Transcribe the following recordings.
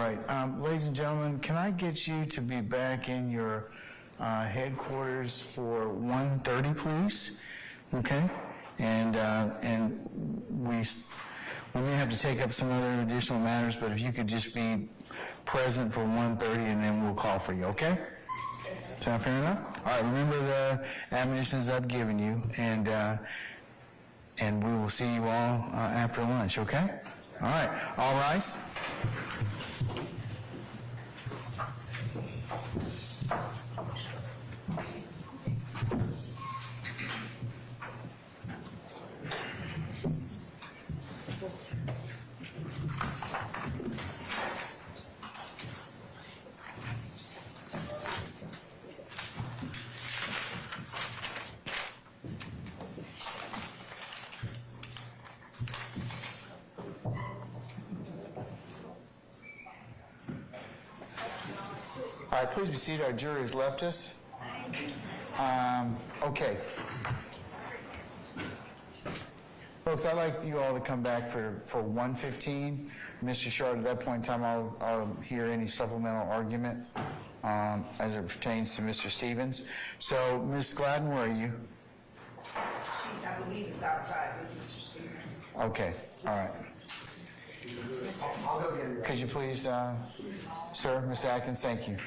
right, ladies and gentlemen, can I get you to be back in your headquarters for 1:30, please? Okay, and we may have to take up some other additional matters, but if you could just be present for 1:30, and then we'll call for you. Okay? Sound fair enough? All right. Remember the admonitions I've given you, and we will see you all after lunch. Okay? All right. All rise. All right, please be seated. Our jury has left us. Okay. Folks, I'd like you all to come back for 1:15. Mr. Shard, at that point in time, I'll hear any supplemental argument as it pertains to Mr. Stevens. So, Ms. Gladden, where are you? I believe it's outside with Mr. Stevens. Okay, all right. I'll go get him. Could you please, sir, Mr. Atkins, thank you.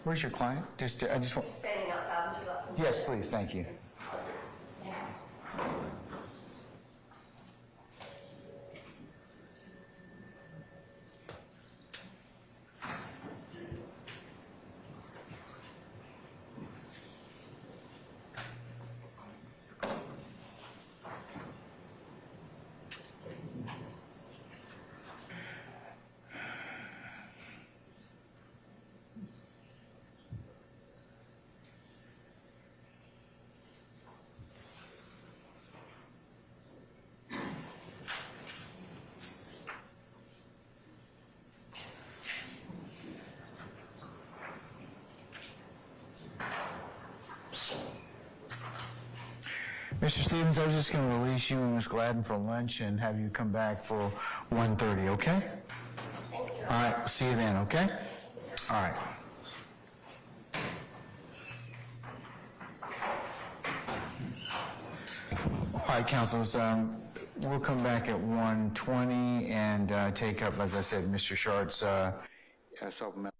Where's your client? I just want. Standing outside, would you like to? Yes, please. Thank you. Mr. Stevens, I was just going to release you and Ms. Gladden for lunch and have you come back for 1:30, okay? All right, we'll see you then, okay? All right. All right, councilors, we'll come back at 1:20 and take up, as I said, Mr. Shart's supplemental.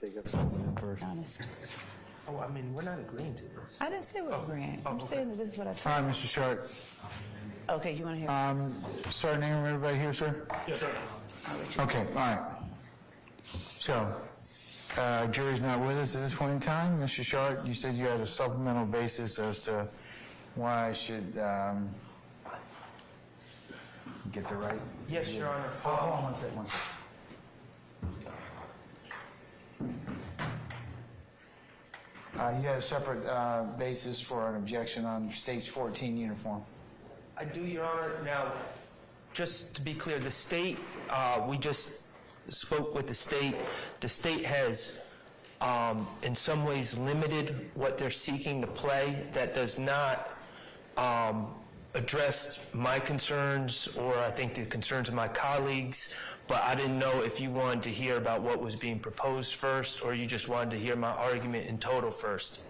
Take up something first. Honest. Oh, I mean, we're not agreeing to this. I didn't say we're agreeing. I'm saying that this is what I All told right, Mr. Sharp. Okay, you want to hear? Start naming everybody here, sir? Yes, sir. Okay, all right. So, jury's not with us at this point in time. Mr. Sharp, you said you had a supplemental basis as to why I should get the right. Yes, Your Honor. Hold on one second, you had a separate basis for an objection on State's 14 uniform. I do, Your Honor. Now, just to be clear, the state, we just spoke with the state. The state has, in some ways, limited what they're seeking to play. That does not address my concerns or I think the concerns of my colleagues, but I didn't know if you wanted to hear about what was being proposed first or you just wanted to hear my argument in total first.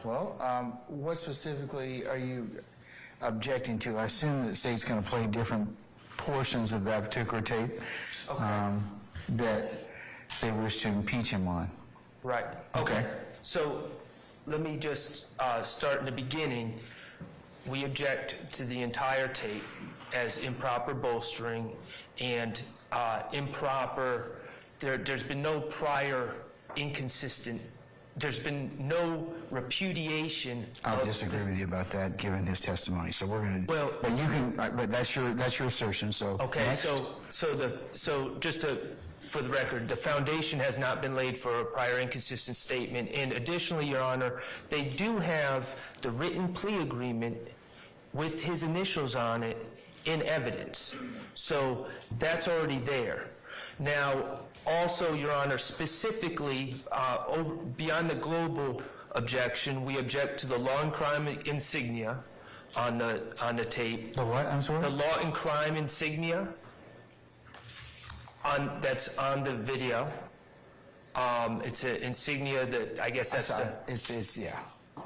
Well, what specifically are you objecting to? I assume that the state's going to play different portions of that particular tape that they wish to impeach him on. Right. Okay. So let me just start in the beginning. We object to the entire tape as improper bolstering and improper. There's been no prior inconsistent. There's been no repudiation. I'll disagree with you about that, given his testimony. So we're going to. Well, but you can. But that's your assertion. So okay. next. So just for the record, the foundation has not been laid for a prior inconsistent statement. And additionally, Your Honor, they do have the written plea agreement with his initials on it in evidence. So that's already there. Now, also, Your Honor, specifically, beyond the global objection, we object to the law and crime insignia on the tape. The what? I'm sorry. The law and crime insignia that's on the video. It's an insignia that I guess that's It's yeah.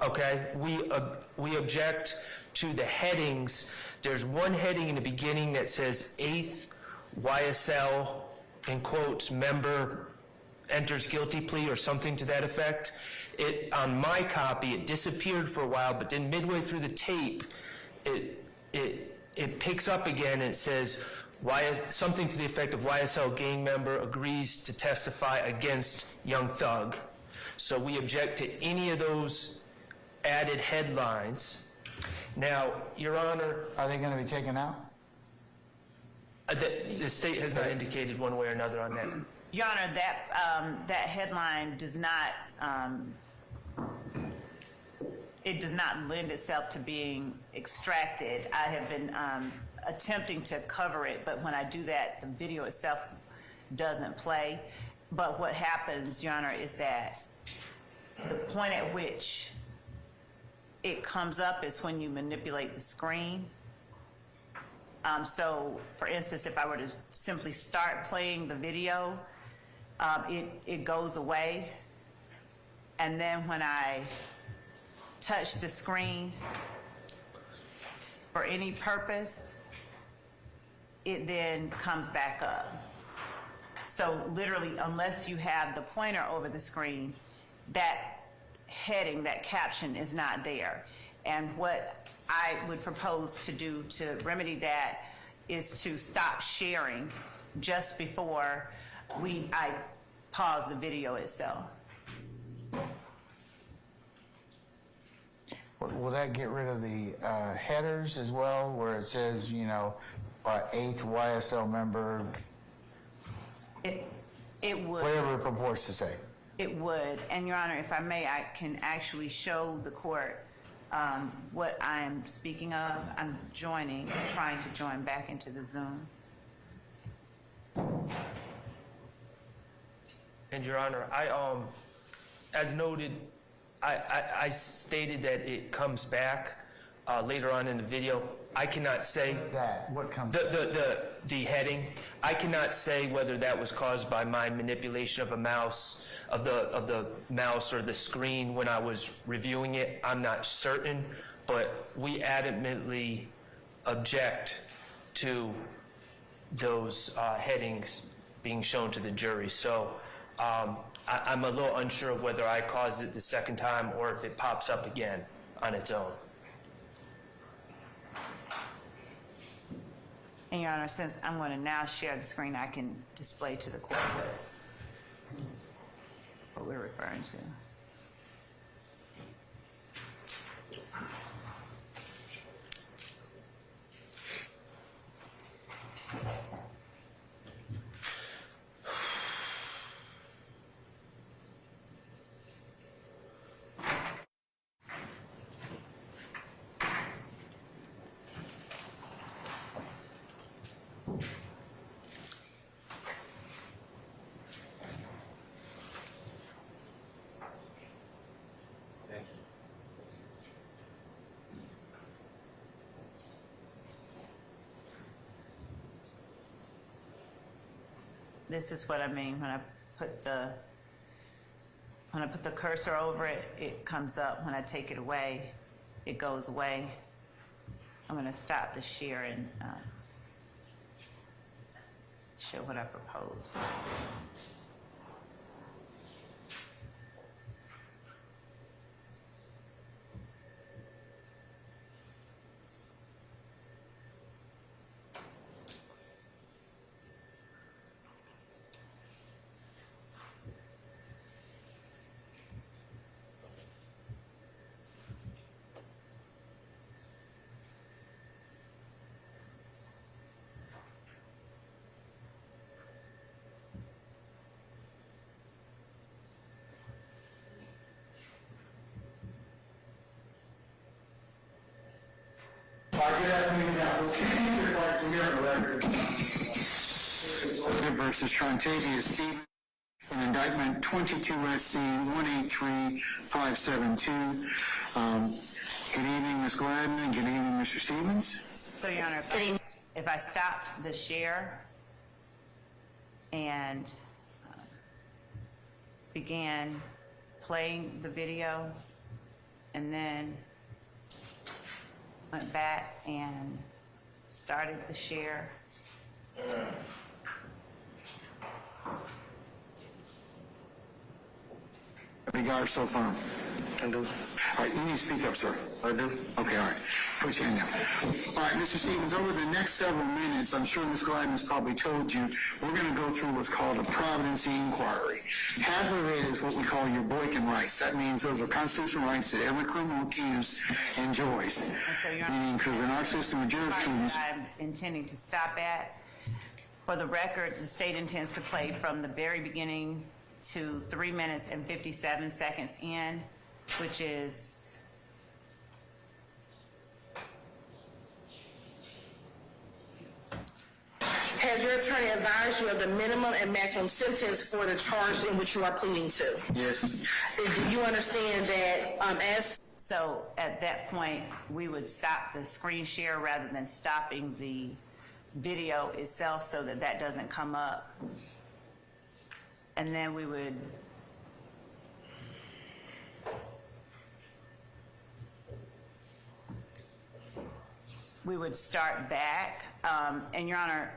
okay. We object to the headings. There's one heading in the beginning that says 8th YSL, in quotes, member enters guilty plea or something to that effect. On my copy, it disappeared for a while, but then midway through the tape, it picks up again and it says something to the effect of YSL gang member agrees to testify against Young Thug. So we object to any of those added headlines. Now, Your Honor, Are they going to be taken out? the state has not indicated one way or another on that. Your Honor, that headline does not, it does not lend itself to being extracted. I have been attempting to cover it, but when I do that, the video itself doesn't play. But what happens, Your Honor, is that the point at which it comes up is when you manipulate the screen. So, for instance, if I were to simply start playing the video, it goes away. And then when I touch the screen for any purpose, it then comes back up. So literally, unless you have the pointer over the screen, that heading, that caption is not there. And what I would propose to do to remedy that is to stop sharing just before I pause the video itself. Will that get rid of the headers as well, where it says, 8th YSL member, It would. whatever it purports to say? It would. And Your Honor, if I may, I can actually show the court what I am speaking of. I'm trying to join back into the Zoom. And Your Honor, as noted, I stated that it comes back later on in the video. I cannot say That, what comes? the heading. I cannot say whether that was caused by my manipulation of the mouse or the screen when I was reviewing it. I'm not certain, but we adamantly object to those headings being shown to the jury. So I'm a little unsure of whether I caused it the second time or if it pops up again on its own. And Your Honor, since I'm going to now share the screen, I can display to the court what we're referring to. This is what I mean when I put the cursor over it, it comes up. When I take it away, it goes away. I'm going to stop the share and show what I propose. Good afternoon, versus Trontavia Stevens, an indictment 22 SC 183572. Good evening, Ms. Gladden, and good evening, Mr. Stevens. So, Your Honor, if I stopped the share and began playing the video and then went back and started the share. You got her so far? I do. All right, you need to speak up, sir. I do. Okay, all right. Put your hand down. All right, Mr. Stevens, over the next several minutes, I'm sure Ms. Gladden has probably told you, we're going to go through what's called a providency inquiry. Half of it is what we call your Boykin rights. That means those are constitutional rights that every criminal accused enjoys. Meaning, because in our system of jurisprudence... I'm intending to stop at. For the record, the state intends to play from the very beginning to 3 minutes and 57 seconds in, which is... Has your attorney advised you of the minimum and maximum sentence for the charge in which you are pleading to? Yes. Do you understand that as... So at that point, we would stop the screen share rather than stopping the video itself so that that doesn't come up. And then we would start back. And Your Honor,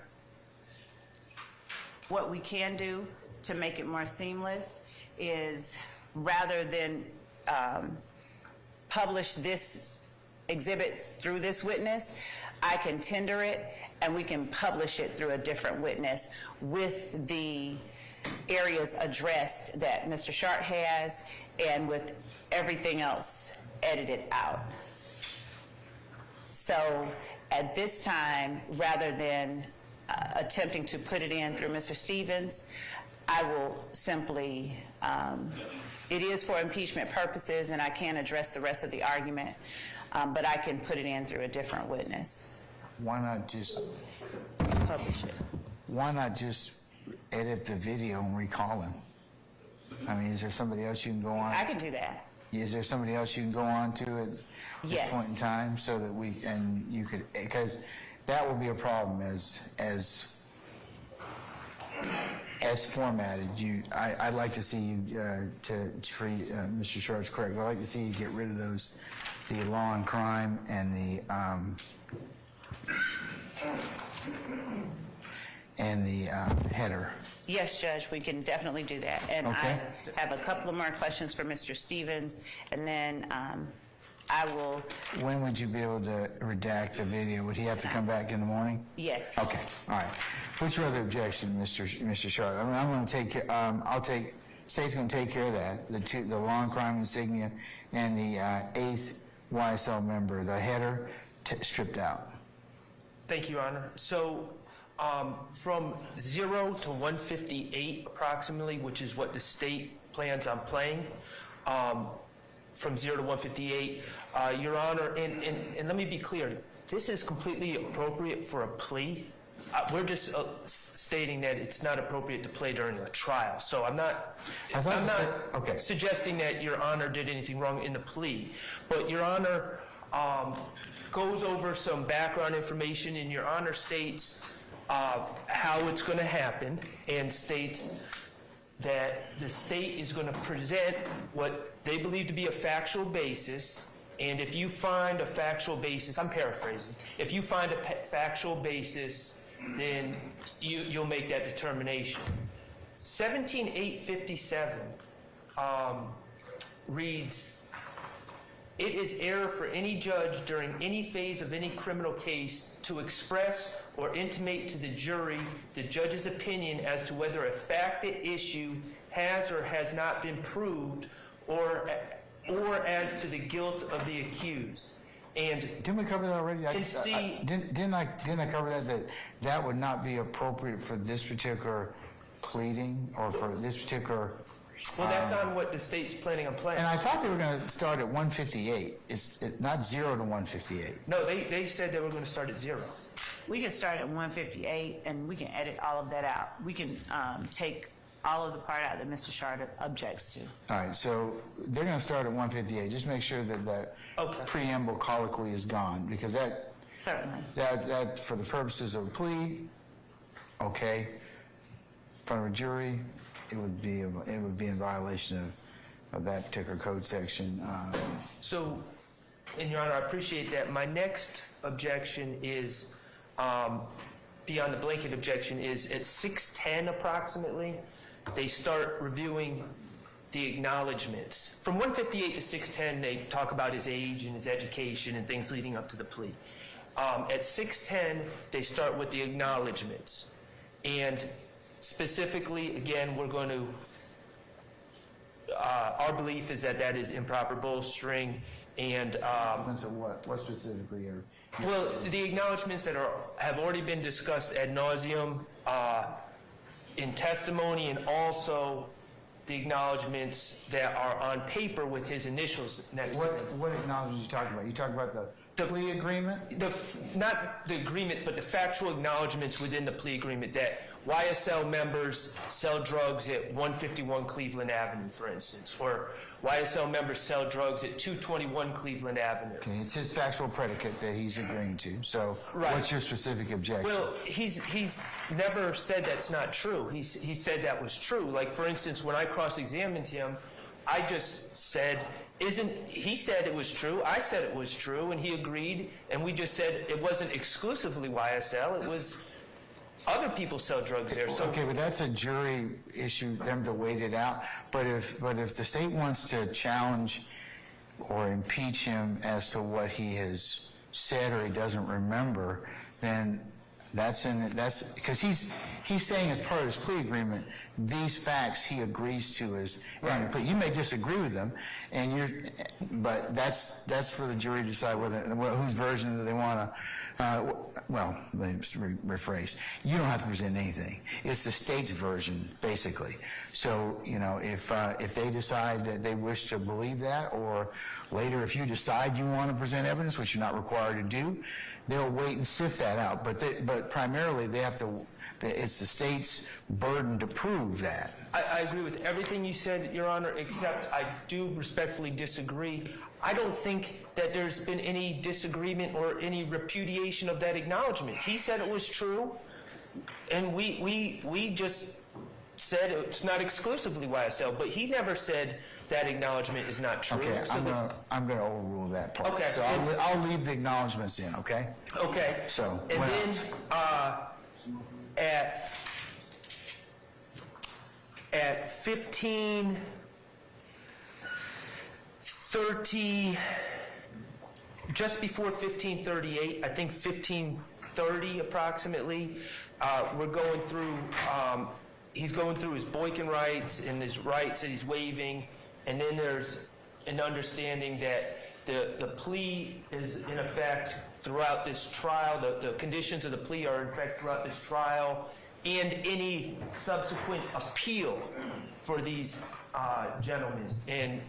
what we can do to make it more seamless is rather than publish this exhibit through this witness, I can tender it and we can publish it through a different witness with the areas addressed that Mr. Sharp has and with everything else edited out. So at this time, rather than attempting to put it in through Mr. Stevens, I will simply, it is for impeachment purposes and I can't address the rest of the argument, but I can put it in through a different witness. Why not just... Publish it. Why not just edit the video and recall him? I mean, is there somebody else you can go on? I can do that. Is there somebody else you can go on to at this Yes. point in time so that we, and you could, because that will be a problem as formatted. I'd like to see you, Mr. Sharp's correct, I'd like to see you get rid of those, the law and crime and the and the header. Yes, Judge, we can definitely do that. And Okay. I have a couple of more questions for Mr. Stevens, and then I will, When would you be able to redact the video? Would he have to come back in the morning? yes. Okay, all right. What's your other objection, Mr. Sharp? I mean, I'm going to take, state's going to take care of that, the law and crime insignia and the 8th YSL member, the header, stripped out. Thank you, Your Honor. So from 0 to 158 approximately, which is what the state plans on playing, from 0 to 158, Your Honor, and let me be clear, this is completely appropriate for a plea. We're just stating that it's not appropriate to play during a trial. So I'm not Okay. suggesting that Your Honor did anything wrong in the plea. But Your Honor goes over some background information, and Your Honor states how it's going to happen, and states that the state is going to present what they believe to be a factual basis, and if you find a factual basis, I'm paraphrasing, if you find a factual basis, then you'll make that determination. 17857 reads, "It is error for any judge during any phase of any criminal case to express or intimate to the jury the judge's opinion as to whether a fact at issue has or has not been proved or as to the guilt of the accused." And Didn't we cover that already? Didn't I cover that would not be appropriate for this particular pleading or for this particular? well, that's on what the state's planning on playing. And I thought they were going to start at 158. It's not 0 to 158. No, they said they were going to start at 0. We can start at 158, and we can edit all of that out. We can take all of the part out that Mr. Sharp objects to. All right, so they're going to start at 158. Just make sure that the Okay. preamble colloquy is gone, because that Certainly. for the purposes of a plea, okay, in front of a jury, it would be in violation of that particular code section. So, and Your Honor, I appreciate that. My next objection is, beyond the blanket objection, is at 610 approximately, they start reviewing the acknowledgments. From 158 to 610, they talk about his age and his education and things leading up to the plea. At 610, they start with the acknowledgments. And specifically, again, we're going to, our belief is that that is improper bolstering and So what specifically are? well, the acknowledgments that have already been discussed ad nauseum in testimony, and also the acknowledgments that are on paper with his initials next to them. What acknowledgments are you talking about? You talking about the plea agreement? Not the agreement, but the factual acknowledgments within the plea agreement that YSL members sell drugs at 151 Cleveland Avenue, for instance, or YSL members sell drugs at 221 Cleveland Avenue. Okay, it's his factual predicate that he's agreeing to. So Right. what's your specific objection? Well, he's never said that's not true. He said that was true. Like, for instance, when I cross-examined him, I just said, he said it was true, I said it was true, and he agreed, and we just said it wasn't exclusively YSL, it was other people sell drugs there. So Okay, but that's a jury issue, them to wait it out. But if the state wants to challenge or impeach him as to what he has said or he doesn't remember, then that's because he's saying as part of his plea agreement, these facts he agrees to as, but you may disagree with them, but that's for the jury to decide whose version do they want to. Well, let me rephrase. You don't have to present anything. It's the state's version, basically. So if they decide that they wish to believe that, or later if you decide you want to present evidence, which you're not required to do, they'll wait and sift that out. But primarily they have to. It's the state's burden to prove that. I agree with everything you said, Your Honor, except I do respectfully disagree. I don't think that there's been any disagreement or any repudiation of that acknowledgement. He said it was true, and we just said it's not exclusively YSL, but he never said that acknowledgement is not true. Okay, So I'm gonna overrule that part. Okay. So I'll leave the acknowledgments in. Okay. Okay. So And what then, else? at 15:30, just before 15:38, I think 15:30 approximately, we're going through, he's going through his Boykin rights and his rights that he's waiving, and then there's an understanding that the plea is in effect throughout this trial, the conditions of the plea are in effect throughout this trial, and any subsequent appeal for these gentlemen. And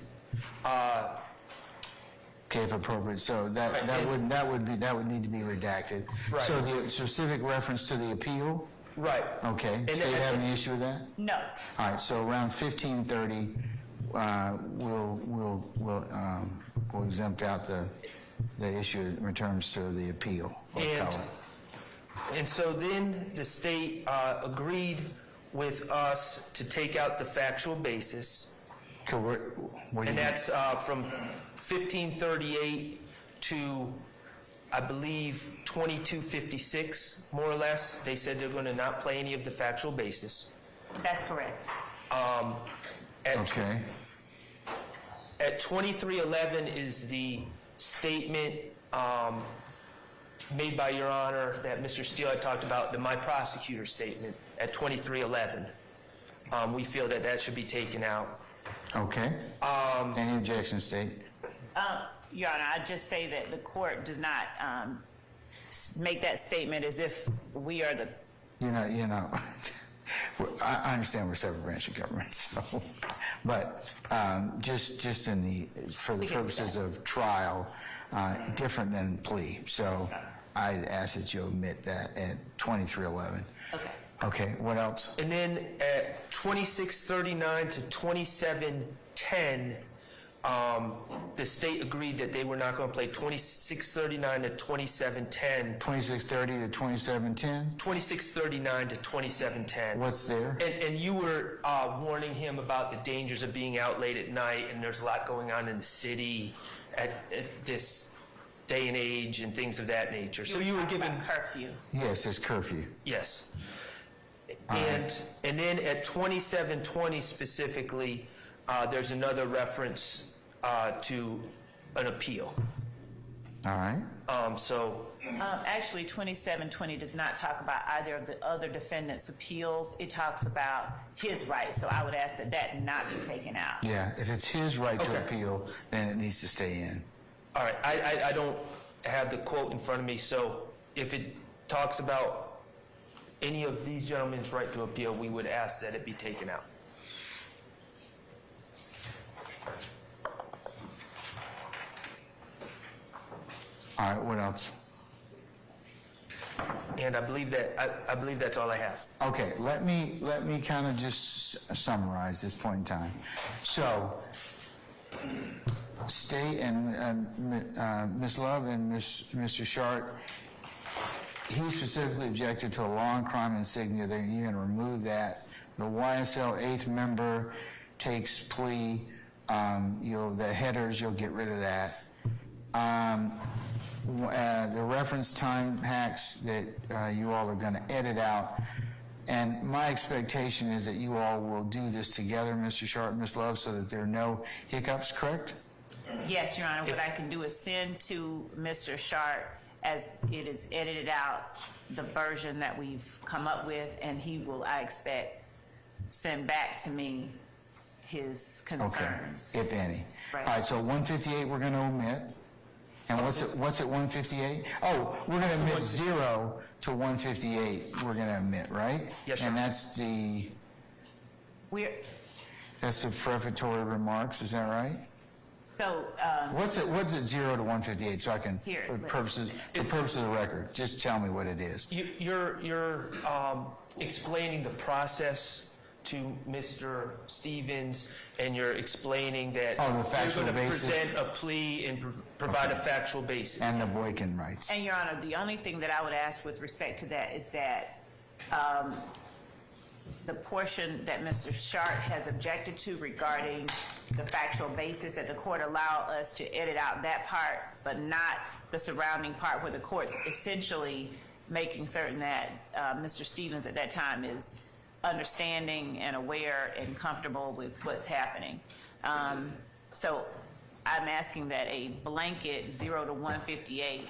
Okay, if appropriate, so that would need to be redacted. Right. So the specific reference to the appeal, right. okay, And so you have any issue with that? No. All right, so around 15:30, we'll exempt out the issue in returns to the appeal. And so then the state agreed with us to take out the factual basis, So what do and you, that's from 1538 to, I believe, 2256, more or less. They said they're going to not play any of the factual basis. That's correct. okay, At 2311 is the statement made by Your Honor that Mr. Steele had talked about, my prosecutor statement at 2311. We feel that that should be taken out. okay. Any objections, State? Your Honor, I just say that the court does not make that statement as if we are the, You know, I understand we're separate branch of government, so, but just for the purposes of trial, different than plea. So I'd ask that you omit that at 2311. okay. Okay, what else? And then at 2639 to 2710, the state agreed that they were not going to play 2639 to 2710. 2630 to 2710? 2639 to 2710. What's there? And you were warning him about the dangers of being out late at night, and there's a lot going on in the city at this day and age and things of that nature. So you were talking given about curfew. Yes, it's curfew. yes. And then at 2720 specifically, there's another reference to an appeal. All right. Actually, 2720 does not talk about either of the other defendants' appeals. It talks about his rights. So I would ask that that not be taken out. Yeah, if it's his right to Okay. appeal, then it needs to stay in. All right, I don't have the quote in front of me, so if it talks about any of these gentlemen's right to appeal, we would ask that it be taken out. All right, what else? And I believe that's all I have. Okay, let me kind of just summarize this point in time. So, State and Ms. Love and Mr. Sharp, he specifically objected to a law and crime insignia. That you're going to remove that. The YSL 8th member takes plea. The headers, you'll get rid of that. The reference time hacks that you all are going to edit out. And my expectation is that you all will do this together, Mr. Sharp and Ms. Love, so that there are no hiccups, correct? Yes, Your Honor. What I can do is send to Mr. Sharp as it is edited out the version that we've come up with, and he will, I expect, send back to me his concerns. Okay, if any. Right. All right, so 158 we're going to omit. And what's at 158? Oh, we're going to omit 0 to 158. We're going to omit, right? Yes, sir. And that's the prefatory remarks. Is that right? So, What's it 0 to 158? So I can, Here, for purposes of the record, just tell me what it is. You're explaining the process to Mr. Stevens, and you're explaining that Oh, the you're factual going to basis. present a plea and provide a factual basis. And the Boykin rights. and Your Honor, the only thing that I would ask with respect to that is that the portion that Mr. Sharp has objected to regarding the factual basis, that the court allow us to edit out that part, but not the surrounding part where the court's essentially making certain that Mr. Stevens at that time is understanding and aware and comfortable with what's happening. So I'm asking that a blanket 0 to 158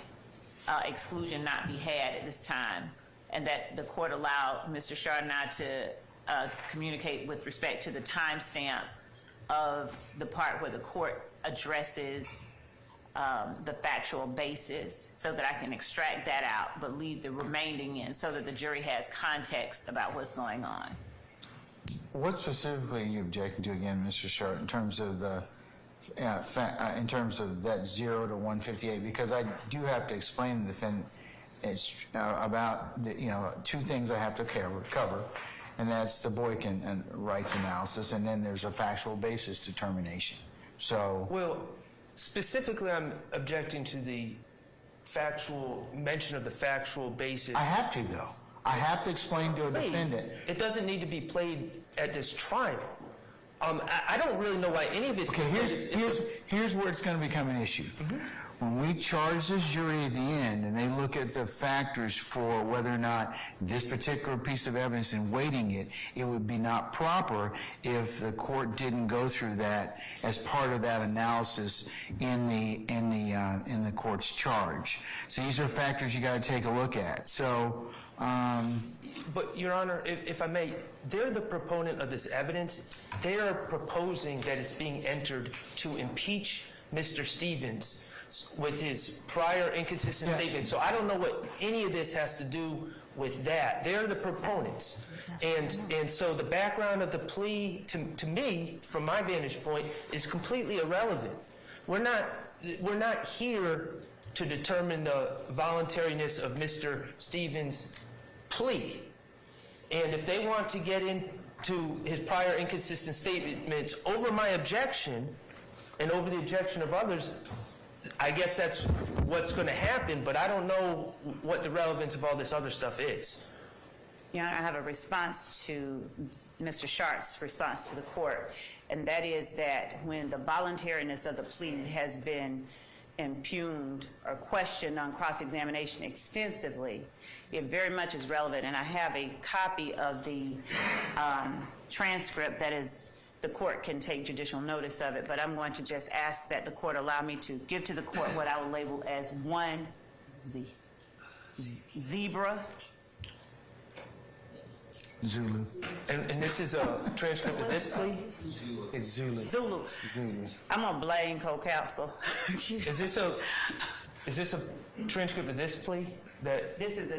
exclusion not be had at this time, and that the court allow Mr. Chardonnay to communicate with respect to the timestamp of the part where the court addresses the factual basis, so that I can extract that out but leave the remaining in so that the jury has context about what's going on. What specifically are you objecting to again, Mr. Short, in terms of the in terms of that 0 to 158? Because I do have to explain to the defendant about the, two things I have to cover, and that's the Boykin and rights analysis, and then there's a factual basis determination. So, Well, specifically, I'm objecting to the factual mention of the factual basis. I have to, though. I have to explain to a defendant. It doesn't need to be played at this trial. I don't really know why any of it's... Okay, here's where it's going to become an issue. When we charge this jury at the end and they look at the factors for whether or not this particular piece of evidence and weighting it, it would be not proper if the court didn't go through that as part of that analysis in the court's charge. So these are factors you got to take a look at. So, But, Your Honor, if I may, they're the proponent of this evidence. They are proposing that it's being entered to impeach Mr. Stevens with his prior inconsistent statements. So I don't know what any of this has to do with that. They're the proponents. And so the background of the plea, to me, from my vantage point, is completely irrelevant. We're not here to determine the voluntariness of Mr. Stevens' plea. And if they want to get into his prior inconsistent statements over my objection and over the objection of others, I guess that's what's going to happen, but I don't know what the relevance of all this other stuff is. Your Honor, I have a response to Mr. Sharp's response to the court, and that is that when the voluntariness of the plea has been impugned or questioned on cross-examination extensively, it very much is relevant. And I have a copy of the transcript that is, the court can take judicial notice of it, but I'm going to just ask that the court allow me to give to the court what I will label as one zebra. Zulu. And this is a transcript of this plea? It's Zulu. Zulu. I'm going to blame co-counsel. Is this a transcript of this plea? This is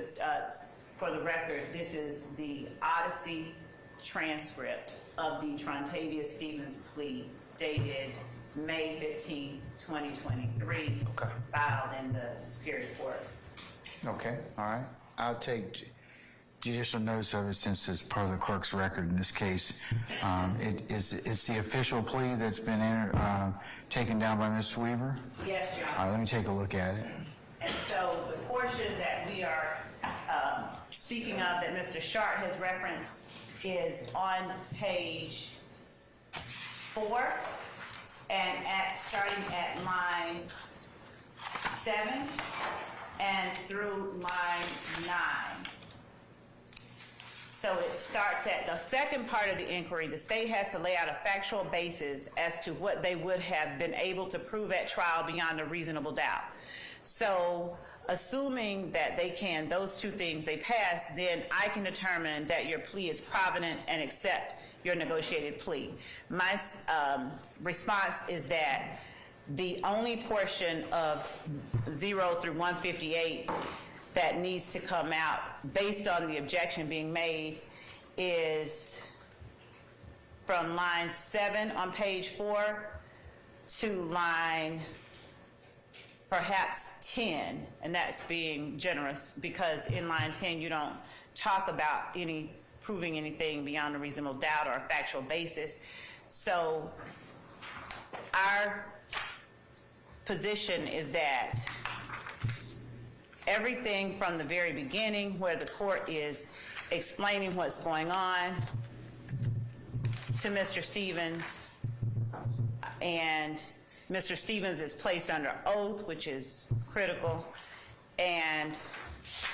for the record, this is the Odyssey transcript of the Trontavious Stevens plea dated May 15, 2023, filed in the Superior Court. Okay, all right. I'll take judicial notice of it since it's part of the clerk's record in this case. It's the official plea that's been taken down by Ms. Weaver? Yes, Your Honor. All right, let me take a look at it. And so the portion that we are speaking of that Mr. Sharp has referenced is on page 4 and starting at line 7 and through line 9. So it starts at the second part of the inquiry. The state has to lay out a factual basis as to what they would have been able to prove at trial beyond a reasonable doubt. So assuming that they can, those two things they pass, then I can determine that your plea is provident and accept your negotiated plea. My response is that the only portion of 0 through 158 that needs to come out based on the objection being made is from line 7 on page 4 to line perhaps 10, and that's being generous because in line 10 you don't talk about proving anything beyond a reasonable doubt or a factual basis. So our position is that everything from the very beginning where the court is explaining what's going on to Mr. Stevens, and Mr. Stevens is placed under oath, which is critical, and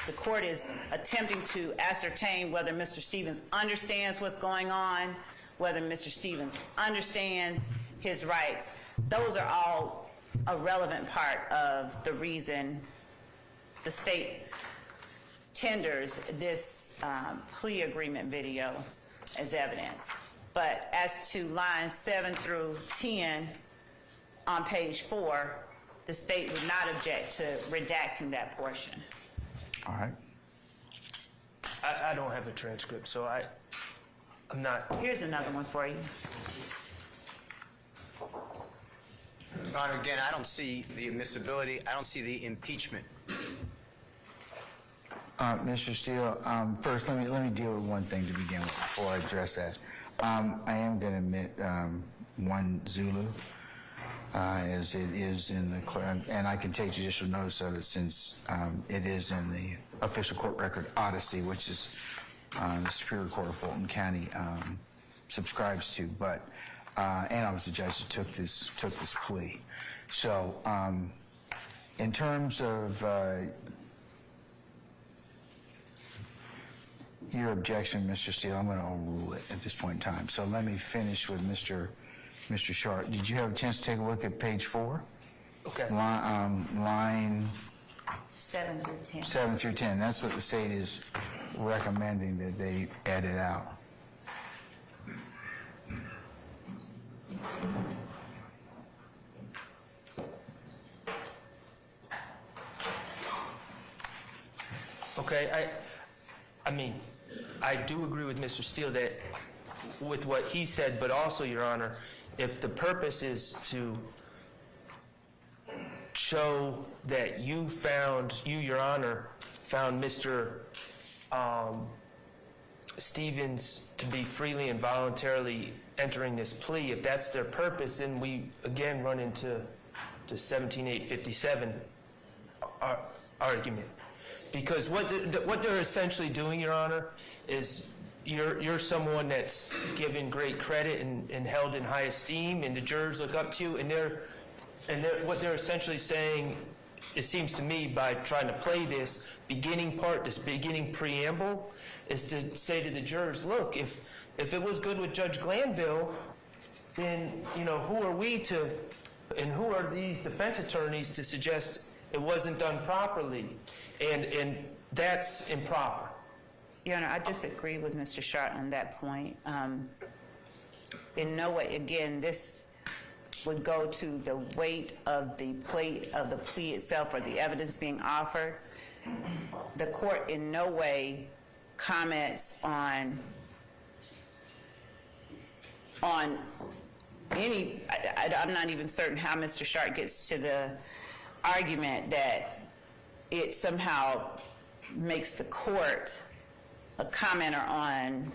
the court is attempting to ascertain whether Mr. Stevens understands what's going on, whether Mr. Stevens understands his rights. Those are all a relevant part of the reason the state tenders this plea agreement video as evidence. But as to lines 7 through 10 on page 4, the state would not object to redacting that portion. All right. I don't have a transcript, so I'm not. Here's another one for you. Your Honor, again, I don't see the admissibility. I don't see the impeachment. Mr. Steele, first let me deal with one thing to begin with before I address that. I am going to admit one Zulu, as it is in the, and I can take judicial notice of it since it is in the official court record Odyssey, which is the Superior Court of Fulton County subscribes to. But and I was the judge that took this plea. So in terms of your objection, Mr. Steele, I'm going to overrule it at this point in time. So let me finish with Mr. Sharp. Did you have a chance to take a look at page 4? Okay. Line 7 through 10. 7 through 10. That's what the state is recommending that they edit out. Okay, I mean, I do agree with Mr. Steele that with what he said, but also, Your Honor, if the purpose is to show that you, Your Honor, found Mr. Stevens to be freely and voluntarily entering this plea, if that's their purpose, then we again run into the 17857 argument. Because what they're essentially doing, Your Honor, is you're someone that's given great credit and held in high esteem, and the jurors look up to you, and what they're essentially saying, it seems to me, by trying to play this beginning part, this beginning preamble, is to say to the jurors, look, if it was good with Judge Glanville, then, who are we to, and who are these defense attorneys to suggest it wasn't done properly? And that's improper. Your Honor, I disagree with Mr. Sharp on that point. In no way, again, this would go to the weight of the plea itself or the evidence being offered. The court in no way comments on any, I'm not even certain how Mr. Sharp gets to the argument that it somehow makes the court a commenter on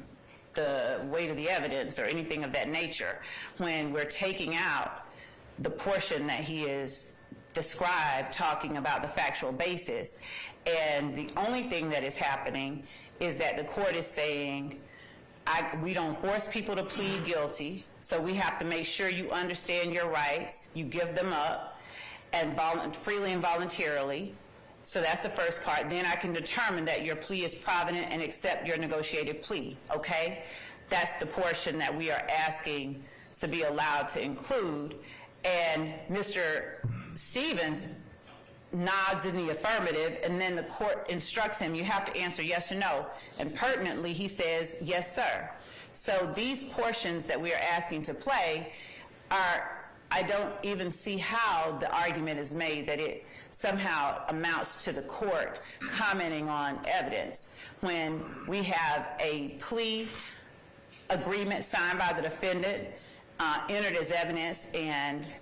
the weight of the evidence or anything of that nature when we're taking out the portion that he is described talking about the factual basis. And the only thing that is happening is that the court is saying, we don't force people to plead guilty, so we have to make sure you understand your rights, you give them up, and freely and voluntarily. So that's the first part. Then I can determine that your plea is provident and accept your negotiated plea, okay? That's the portion that we are asking to be allowed to include. And Mr. Stevens nods in the affirmative, and then the court instructs him, you have to answer yes or no. And pertinently, he says, yes, sir. So these portions that we are asking to play I don't even see how the argument is made that it somehow amounts to the court commenting on evidence when we have a plea agreement signed by the defendant, entered as evidence, and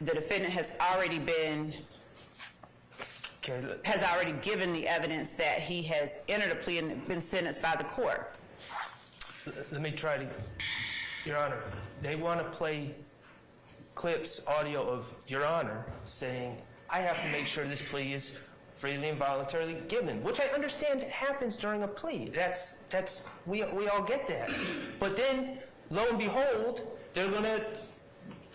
the defendant has already given the evidence that he has entered a plea and been sentenced by the court. Let me try to, Your Honor, they want to play clips, audio of Your Honor saying, I have to make sure this plea is freely and voluntarily given, which I understand happens during a plea. We all get that. But then, lo and behold, they're going to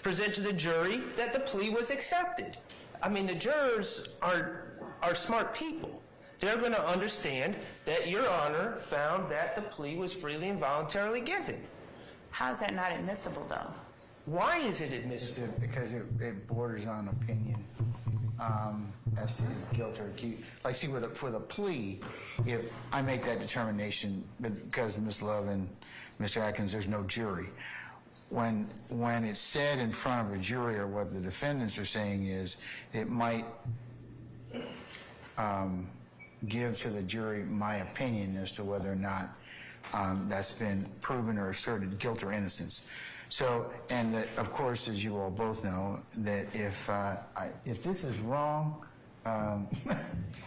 present to the jury that the plea was accepted. I mean, the jurors are are smart people. They're going to understand that Your Honor found that the plea was freely and voluntarily given. How is that not admissible, though? Why is it admissible? Because it borders on opinion as to his guilt or accused. Like, see, for the plea, if I make that determination because Ms. Love and Mr. Atkins, there's no jury. When it's said in front of a jury, or what the defendants are saying is, it might give to the jury my opinion as to whether or not that's been proven or asserted guilt or innocence. So, and that, of course, as you all both know, that if this is wrong,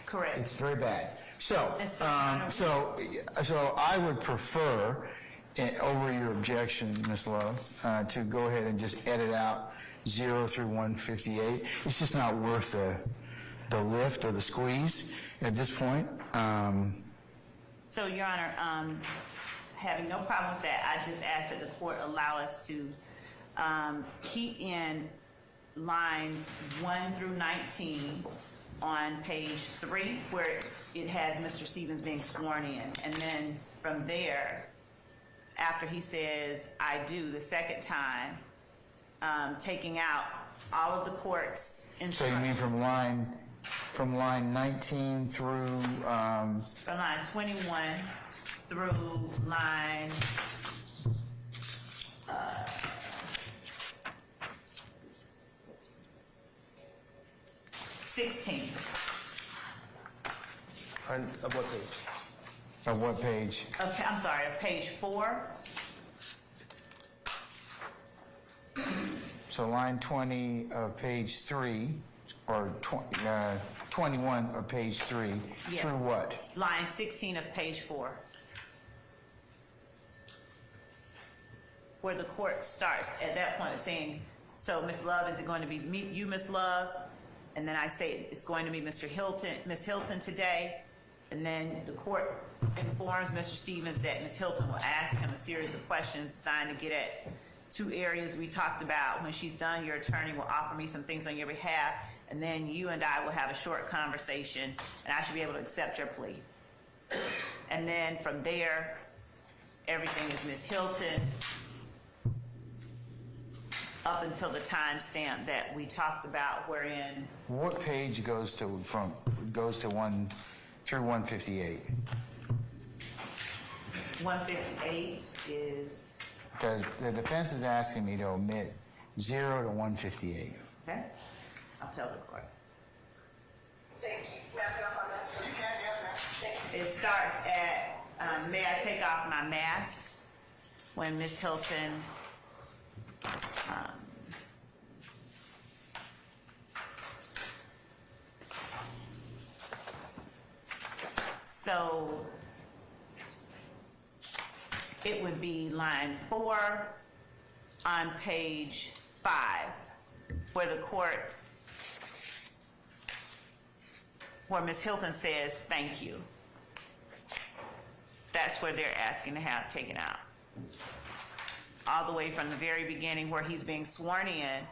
Correct. it's very bad. So, Mr. so I would prefer, over your objection, Ms. Love, to go ahead and just edit out 0 through 158. It's just not worth the lift or the squeeze at this point. So, Your Honor, having no problem with that, I just ask that the court allow us to keep in lines 1 through 19 on page 3, where it has Mr. Stevens being sworn in. And then from there, after he says, "I do," the second time, taking out all of the court's So instructions. you mean from line 19 through, From line 21 through line 16. On what page? of what page? Okay, I'm sorry, of page 4. So line 20 of page 3, or 21 of page 3, Yes. through what? Line 16 of page 4. Where the court starts at that point saying, "So, Ms. Love, is it going to be you, Ms. Love?" And then I say, "It's going to be Ms. Hilton today." And then the court informs Mr. Stevens that Ms. Hilton will ask him a series of questions designed to get at 2 areas we talked about. When she's done, your attorney will offer me some things on your behalf, and then you and I will have a short conversation, and I should be able to accept your plea. And then from there, everything is Ms. Hilton up until the timestamp that we talked about, wherein What page goes to 1 through 158? 158 is, Because the defense is asking me to omit 0 to 158. okay? I'll tell the court. Thank you. May I take off my mask? You can, yes, ma'am. It starts at, may I take off my mask? When Ms. Hilton, so it would be line 4 on page 5, where the court, where Ms. Hilton says, "Thank you." That's where they're asking to have taken out. All the way from the very beginning where he's being sworn in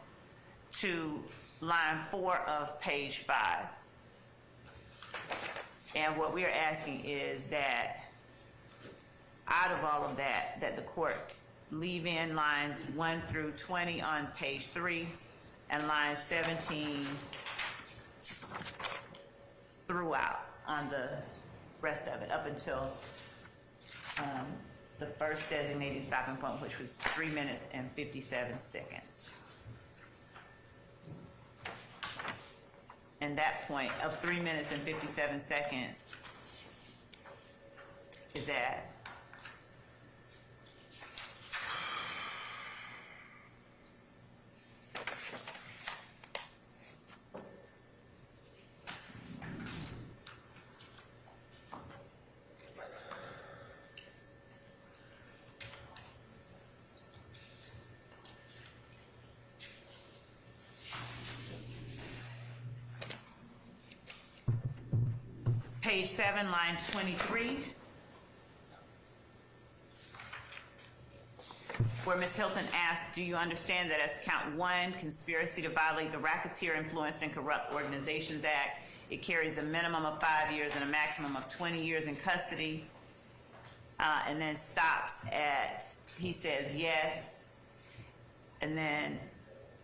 to line 4 of page 5. And what we're asking is that out of all of that, that the court leave in lines 1 through 20 on page 3 and lines 17 throughout on the rest of it, up until the first designated stopping point, which was 3 minutes and 57 seconds. And that point of 3 minutes and 57 seconds is at page 7, line 23, where Ms. Hilton asked, "Do you understand that as count 1, conspiracy to violate the Racketeer Influenced and Corrupt Organizations Act, It carries a minimum of 5 years and a maximum of 20 years in custody. And then stops at, he says yes. And then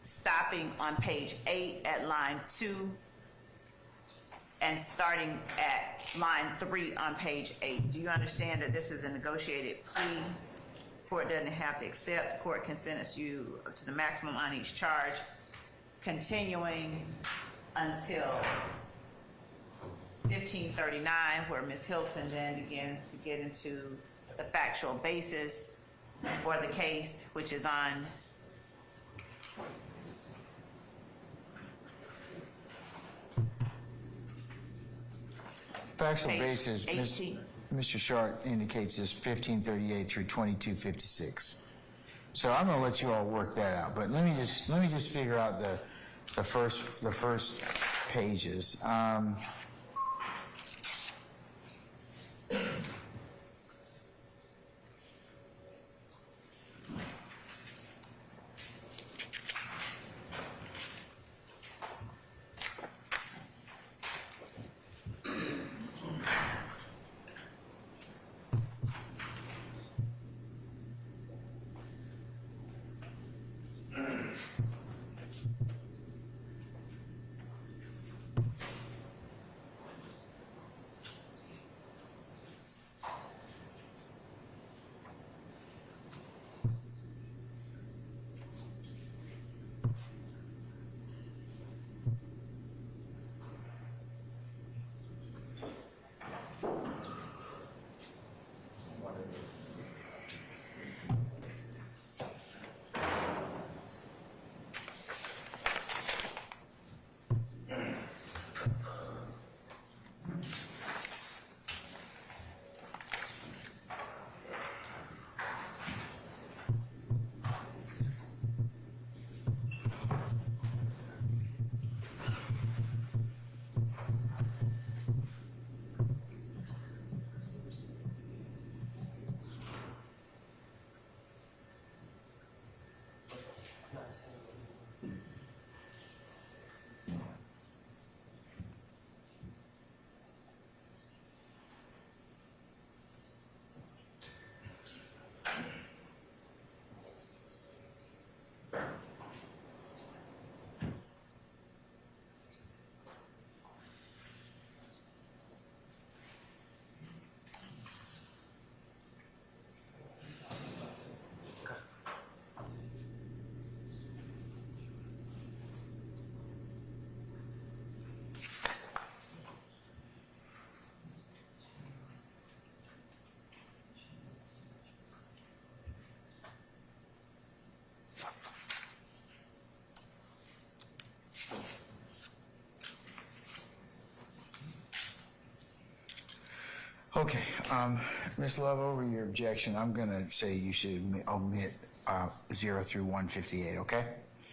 stopping on page 8 at line 2 and starting at line 3 on page 8. Do you understand that this is a negotiated plea? Court doesn't have to accept. Court can sentence you to the maximum on each charge, continuing until 1539, where Ms. Hilton then begins to get into the factual basis for the case, which is on Factual page basis, 18. Mr. Sharp indicates is 1538 through 2256. So I'm gonna let you all work that out, but let me just figure out the first pages. Okay, Ms. Love, over your objection, I'm gonna say you should omit 0 through 158, okay?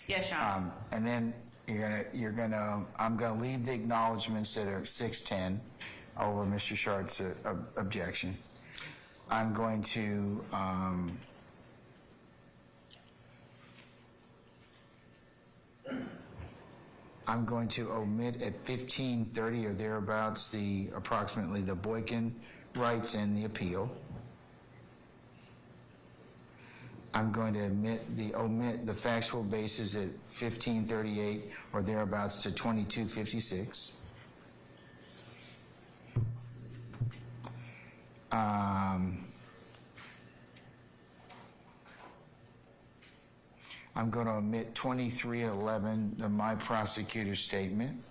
Yes, Your Honor. And then I'm gonna leave the acknowledgements that are 610 over Mr. Sharp's objection. I'm going to, omit at 1530 or thereabouts approximately the Boykin rights and the appeal. I'm going to omit the factual basis at 1538 or thereabouts to 2256. I'm going to omit 2311, my prosecutor's statement.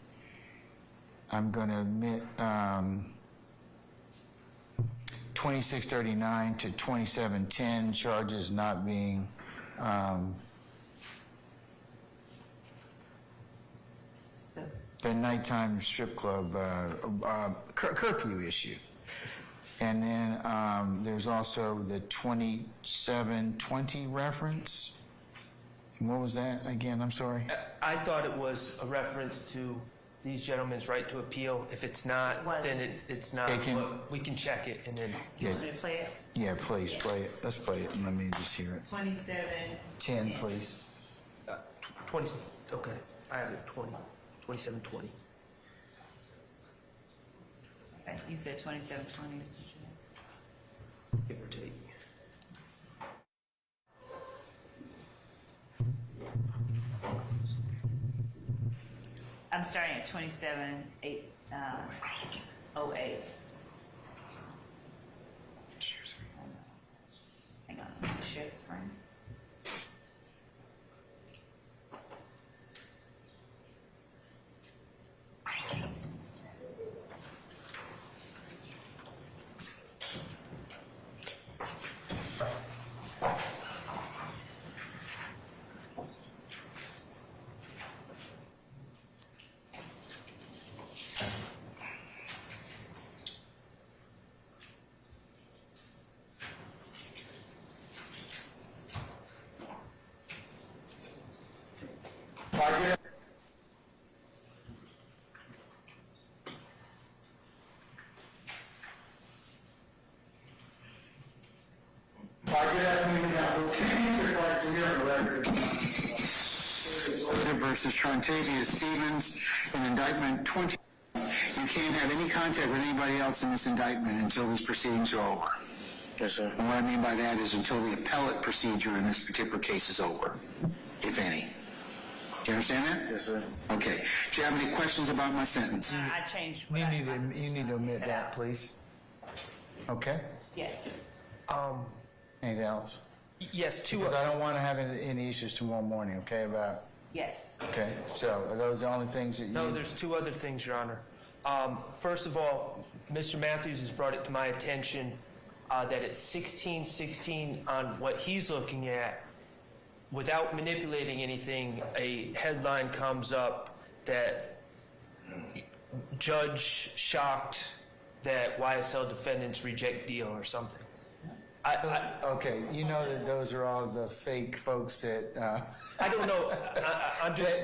I'm going to omit 2639 to 2710, charges not being the nighttime strip club curfew issue. And then there's also the 2720 reference. What was that again? I'm sorry. I thought it was a reference to these gentlemen's right to appeal. If it's not, then it's not. But we can check it and then. You want me to play it? Yeah, please play it. Let's play it and let me just hear it. 2710, please. 20. Okay, I have it. 2720. You said 2720. Give or take. I'm starting at 27,808. Hang on, let me share the screen. Good afternoon, versus Trontavia Stevens, in indictment 20. You can't have any contact with anybody else in this indictment until these proceedings are over. Yes, sir. And what I mean by that is until the appellate procedure in this particular case is over, if any. You understand that? Yes, sir. Okay. Do you have any questions about my sentence? I changed what You I- need to omit that, please. Okay? Yes. Anything else? Yes, Because I don't want to have any issues tomorrow morning, okay, about, Yes. okay? So are those the only things that you... No, there's two other things, Your Honor. First of all, Mr. Matthews has brought it to my attention that at 1616 on what he's looking at, without manipulating anything, a headline comes up that judge shocked that YSL defendants reject deal or something. Okay, you know that those are all the fake folks that... I don't know. I'm just...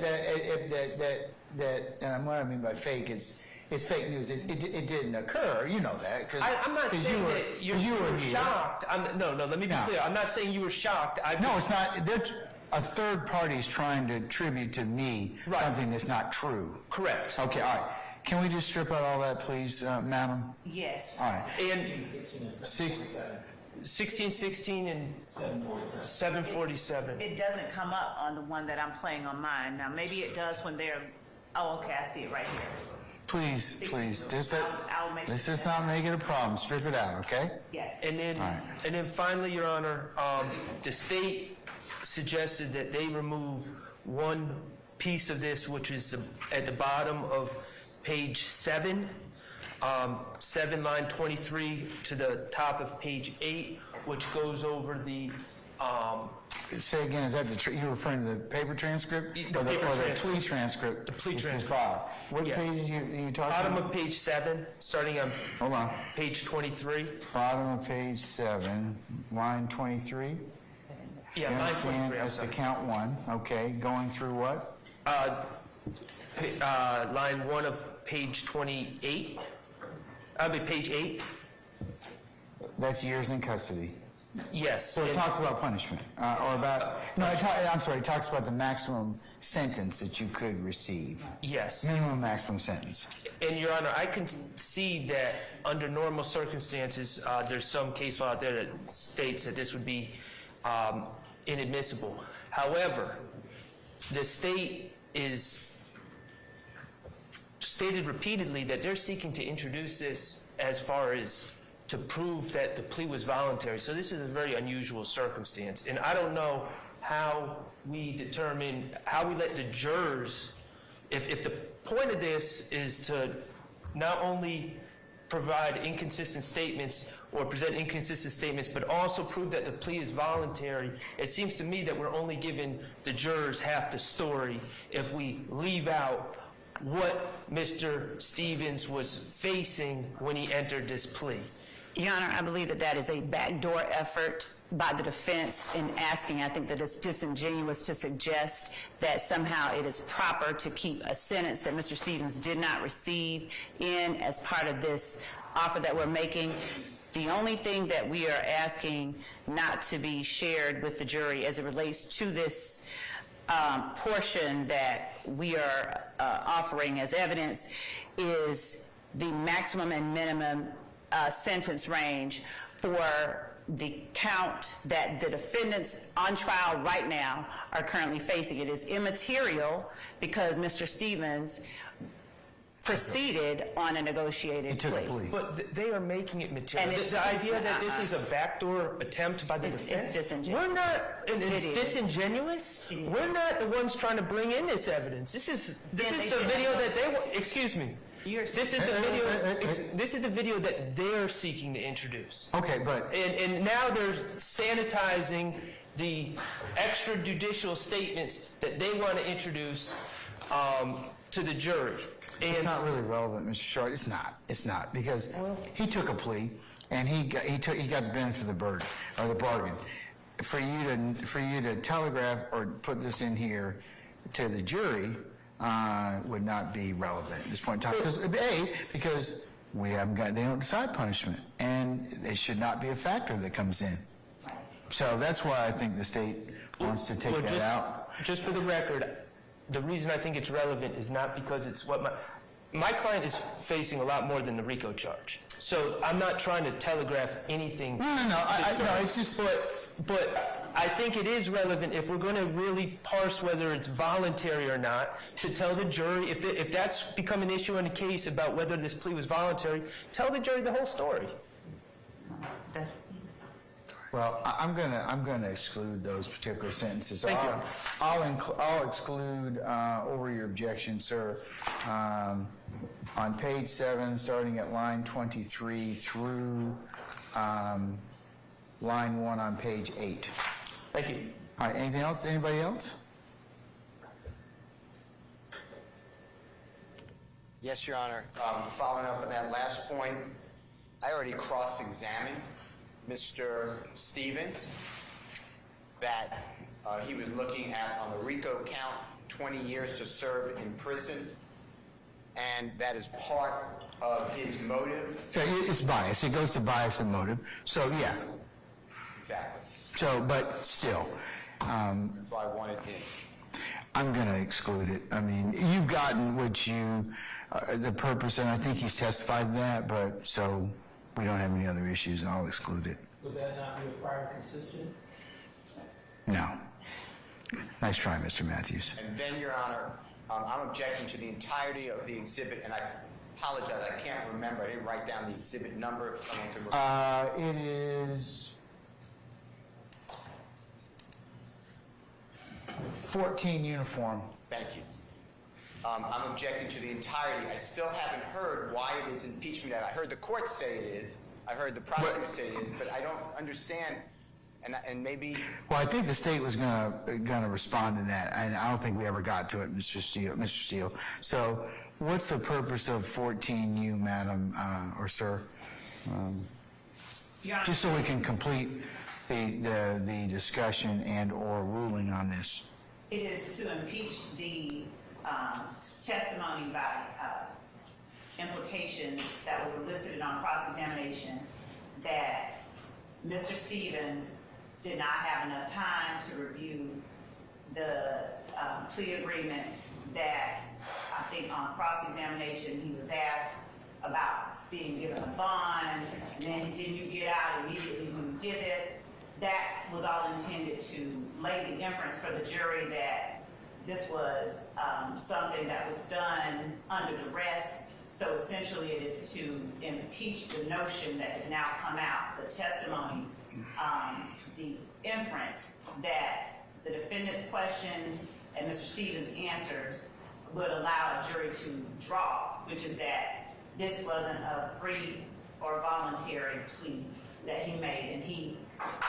and what I mean by fake is fake news. It didn't occur. You know that. I'm not saying that you were shocked. No, let me be clear. I'm not saying you were shocked. No, it's not. A third party is trying to attribute to me something that's not true. Correct. Okay, all right. Can we just strip out all that, please, madam? Yes. All right. And 1616 and 747. It doesn't come up on the one that I'm playing on mine. Now, maybe it does when they're, oh, okay, I see it right here. Please. I'll make Let's sure. just not make it a problem. Strip it out, okay? Yes. And then finally, Your Honor, the state suggested that they remove one piece of this, which is at the bottom of page 7, 7 line 23 to the top of page 8, which goes over the Say again, is that you're referring to the paper transcript? The or paper the transcript. plea transcript? The plea which was transcript. filed? What Yes. page are you talking bottom about? of page 7, starting on Hold on. page 23. Bottom of page 7, line 23? Yeah, You line understand? 23. I'm That's the sorry. count 1, okay. Going through what? Line 1 of page 28. Page 8. That's years in custody. Yes. So it and- talks about punishment, or about, I'm sorry, it talks about the maximum sentence that you could receive. Yes. Minimum maximum sentence. And Your Honor, I can see that under normal circumstances, there's some case law out there that states that this would be inadmissible. However, the state is stated repeatedly that they're seeking to introduce this as far as to prove that the plea was voluntary. So this is a very unusual circumstance. And I don't know how we determine, how we let the jurors, if the point of this is to not only provide inconsistent statements or present inconsistent statements, but also prove that the plea is voluntary, it seems to me that we're only giving the jurors half the story if we leave out what Mr. Stevens was facing when he entered this plea. Your Honor, I believe that that is a backdoor effort by the defense in asking. I think that it's disingenuous to suggest that somehow it is proper to keep a sentence that Mr. Stevens did not receive in as part of this offer that we're making. The only thing that we are asking not to be shared with the jury as it relates to this portion that we are offering as evidence is the maximum and minimum sentence range for the count that the defendants on trial right now are currently facing. It is immaterial because Mr. Stevens proceeded on a negotiated He took a plea. plea. But they are making it material. And it's- The idea that this is a backdoor attempt by the defense. disingenuous. We're not, and it's It is. disingenuous. It is. We're not the ones trying to bring in this evidence. This is Then they the should video have- that they want. Excuse me. This is the video. This is the video that they're seeking to introduce. Okay, but And now they're sanitizing the extrajudicial statements that they want to introduce to the jury. it's not really relevant, Mr. Short. It's not, because he took a plea, and he got the benefit of the bargain. For you to telegraph or put this in here to the jury would not be relevant at this point in time. Because they don't decide punishment, and it should not be a factor that comes in. So that's why I think the state wants to take that out. Just for the record, the reason I think it's relevant is not because it's what my client is facing a lot more than the RICO charge. So I'm not trying to telegraph anything. No, it's just. But I think it is relevant if we're going to really parse whether it's voluntary or not, to tell the jury, if that's become an issue in a case about whether this plea was voluntary, tell the jury the whole story. That's, Well, I'm gonna exclude those particular sentences. Thank you. I'll exclude, over your objection, sir, on page 7, starting at line 23 through line 1 on page 8. Thank you. All right, anything else? Anybody else? Yes, Your Honor. Following up on that last point, I already cross-examined Mr. Stevens that he was looking at on the RICO count 20 years to serve in prison, and that is part of his motive. It's bias. It goes to bias and motive. So, yeah. Exactly. So, but still, So I wanted him. I'm going to exclude it. I mean, you've gotten what you, the purpose, and I think he's testified to that, but so we don't have any other issues, and I'll exclude it. Would that not be a prior consistent? No. Nice try, Mr. Matthews. And then, Your Honor, I'm objecting to the entirety of the exhibit, and I apologize, I can't remember. I didn't write down the exhibit number. If someone could remember. It is 14 uniform. Thank you. I'm objecting to the entirety. I still haven't heard why it is impeachment. I heard the court say it is. I heard the prosecutor say it is, but I don't understand. And maybe. Well, I think the state was gonna respond to that, and I don't think we ever got to it, Mr. Steele. So, what's the purpose of 14U, Madam or Sir? Your Honor, Just so we can complete the discussion and or ruling on this. it is to impeach the testimony by implication that was elicited on cross-examination that Mr. Stevens did not have enough time to review the plea agreement, that I think on cross-examination he was asked about being given a bond, and then didn't you get out immediately when you did this? That was all intended to lay the inference for the jury that this was something that was done under duress. So essentially it is to impeach the notion that has now come out, the testimony, the inference that the defendant's questions and Mr. Stevens' answers would allow a jury to draw, which is that this wasn't a free or voluntary plea that he made, and he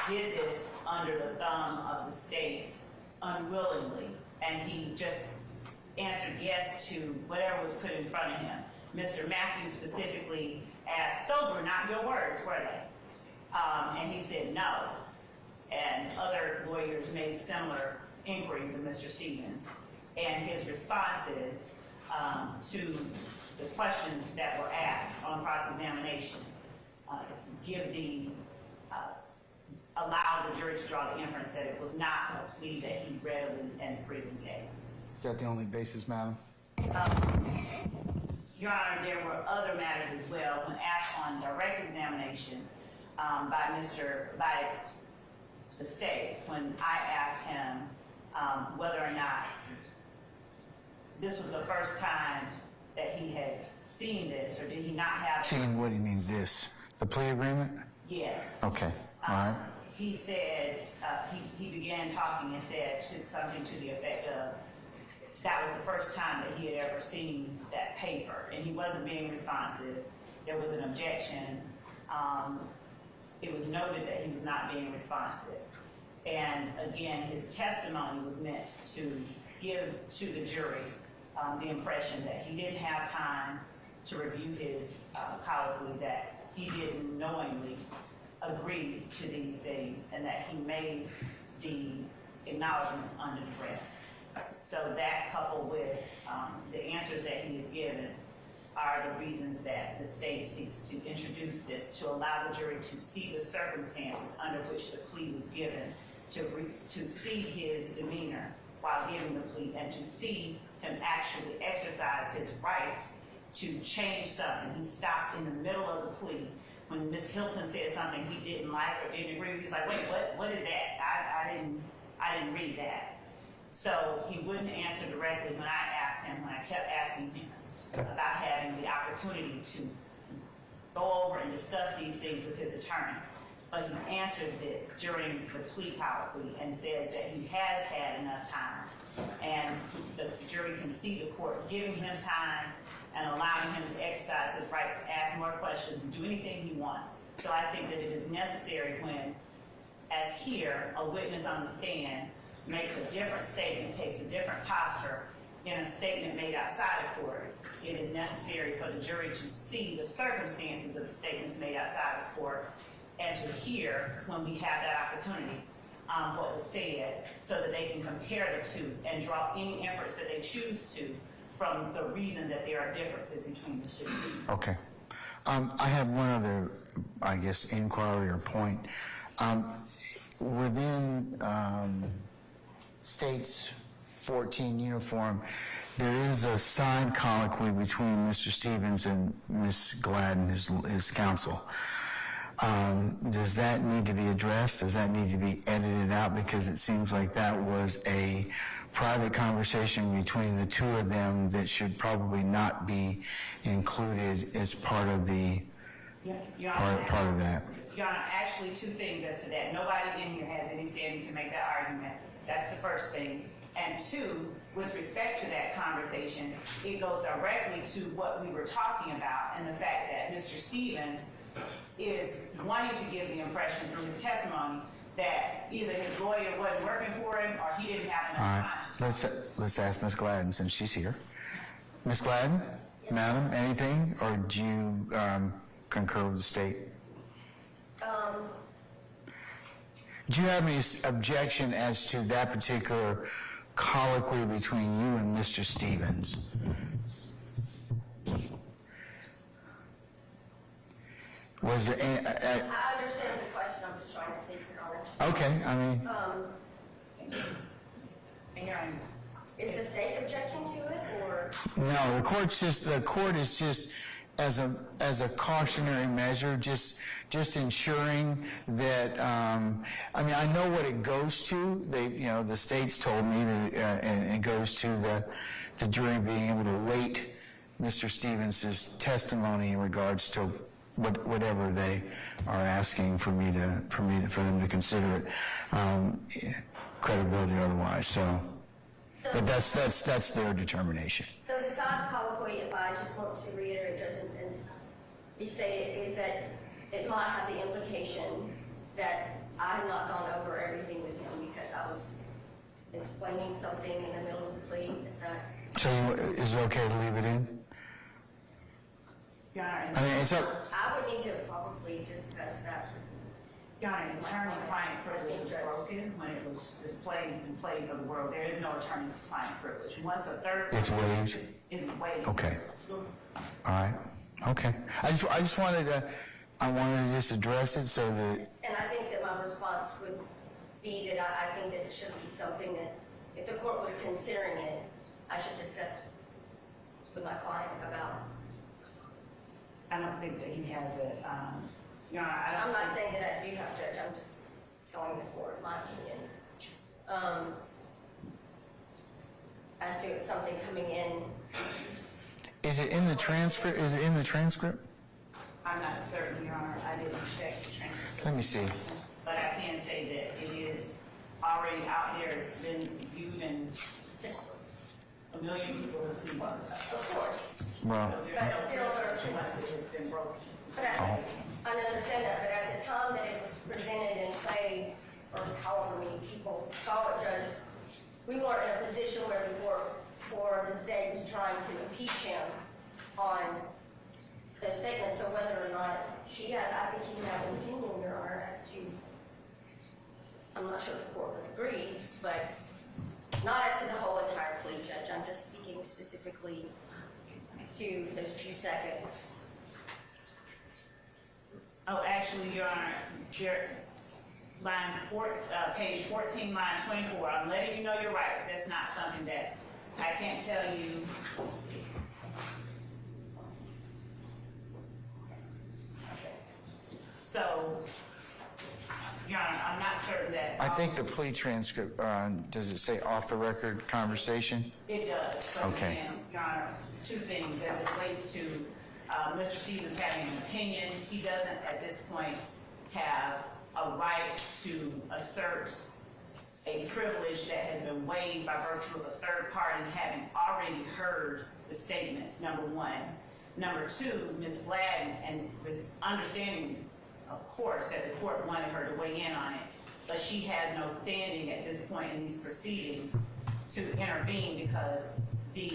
did this under the thumb of the state unwillingly, and he just answered yes to whatever was put in front of him. Mr. Matthews specifically asked, those were not your words, were they? And he said no. And other lawyers made similar inquiries of Mr. Stevens. And his responses to the questions that were asked on cross-examination allow the jury to draw the inference that it was not a plea that he readily and freely gave. Is that the only basis, Madam? Your Honor, there were other matters as well. When asked on direct examination by the state, when I asked him whether or not this was the first time that he had seen this, or did he not have... Seeing, what do you mean, this? The plea agreement? Yes. Okay, all right. He said, he began talking and said something to the effect of, that was the first time that he had ever seen that paper, and he wasn't being responsive. There was an objection. It was noted that he was not being responsive. And again, his testimony was meant to give to the jury the impression that he didn't have time to review his colloquy, that he didn't knowingly agree to these things, and that he made the acknowledgments under duress. So that, coupled with the answers that he has given, are the reasons that the state seeks to introduce this, to allow the jury to see the circumstances under which the plea was given, to see his demeanor while giving the plea, and to see him actually exercise his right to change something. He stopped in the middle of the plea when Ms. Hilton said something he didn't like or didn't agree with. He's like, wait, what is that? I didn't read that. So he wouldn't answer directly when I asked him, when I kept asking him about having the opportunity to go over and discuss these things with his attorney. But he answers it during the plea colloquy and says that he has had enough time, and the jury can see the court giving him time and allowing him to exercise his rights to ask more questions and do anything he wants. So I think that it is necessary when, as here, a witness on the stand makes a different statement, takes a different posture in a statement made outside of court, it is necessary for the jury to see the circumstances of the statements made outside of court, and to hear, when we have that opportunity, what was said, so that they can compare the two and draw any inference that they choose to from the reason that there are differences between the two. Okay. I have one other, I guess, inquiry or point. Within State's 14 uniform, there is a side colloquy between Mr. Stevens and Ms. Gladden, his counsel. Does that need to be addressed? Does that need to be edited out? Because it seems like that was a private conversation between the two of them that should probably not be included as part of the part of that. Your Honor, actually two things as to that. Nobody in here has any standing to make that argument. That's the first thing. And two, with respect to that conversation, it goes directly to what we were talking about, and the fact that Mr. Stevens is wanting to give the impression through his testimony that either his lawyer wasn't working for him or he didn't have enough time. Let's ask Ms. Gladden since she's here. Ms. Gladden, Madam, anything, or do you concur with the state? Do you have any objection as to that particular colloquy between you and Mr. Stevens? Was it? I understand the question, I'm just trying to think on it. Okay, I mean. Is the state objecting to it, or? No, the court is just as a cautionary measure, just ensuring that. I mean, I know what it goes to. The state's told me that, and it goes to the jury being able to rate Mr. Stevens' testimony in regards to whatever they are asking for them to consider it, credibility or otherwise. So, but that's their determination. So the side colloquy, if I just want to reiterate, Judge, and restate it, is that it might have the implication that I have not gone over everything with him because I was explaining something in the middle of the plea. Is that? So is it okay to leave it in? Your Honor, I mean, it's up. I would need to probably discuss that. Your Honor, attorney-client privilege was broken when it was displayed and played for the world. There is no attorney-client privilege. Once a third It's waived? is waived. Okay. All right. Okay. I just wanted to just address it so that. And I think that my response would be that I think that it should be something that, if the court was considering it, I should discuss with my client about I don't think that he has it, Your Honor, I I'm don't not think. saying that I do have, Judge, I'm just telling the court my opinion. As to something coming in, Is it in the transcript? Is it in the transcript? I'm not certain, Your Honor, I didn't check the transcript. Let me see. But I can say that it is already out there, it's been viewed and a million people have seen it. of course, Well, but still, It's been broken. but I understand that, but at the time that it was presented and played, or however many people saw it, Judge, we weren't in a position where the court or the state was trying to impeach him on those statements, so whether or not she has, I think you have an opinion, Your Honor, as to, I'm not sure if the court would agree, but not as to the whole entire plea, Judge. I'm just speaking specifically to those few seconds. Oh, actually, Your Honor, page 14, line 24, I'm letting you know your rights. That's not something that I can't tell you. So, Your Honor, I'm not certain that. I think the plea transcript, does it say off the record conversation? It does. So Okay. again, Your Honor, two things as it relates to Mr. Stevens having an opinion. He doesn't at this point have a right to assert a privilege that has been waived by virtue of a third party having already heard the statements, number one. Number two, Ms. Gladden, and with understanding, of course, that the court wanted her to weigh in on it, but she has no standing at this point in these proceedings to intervene because the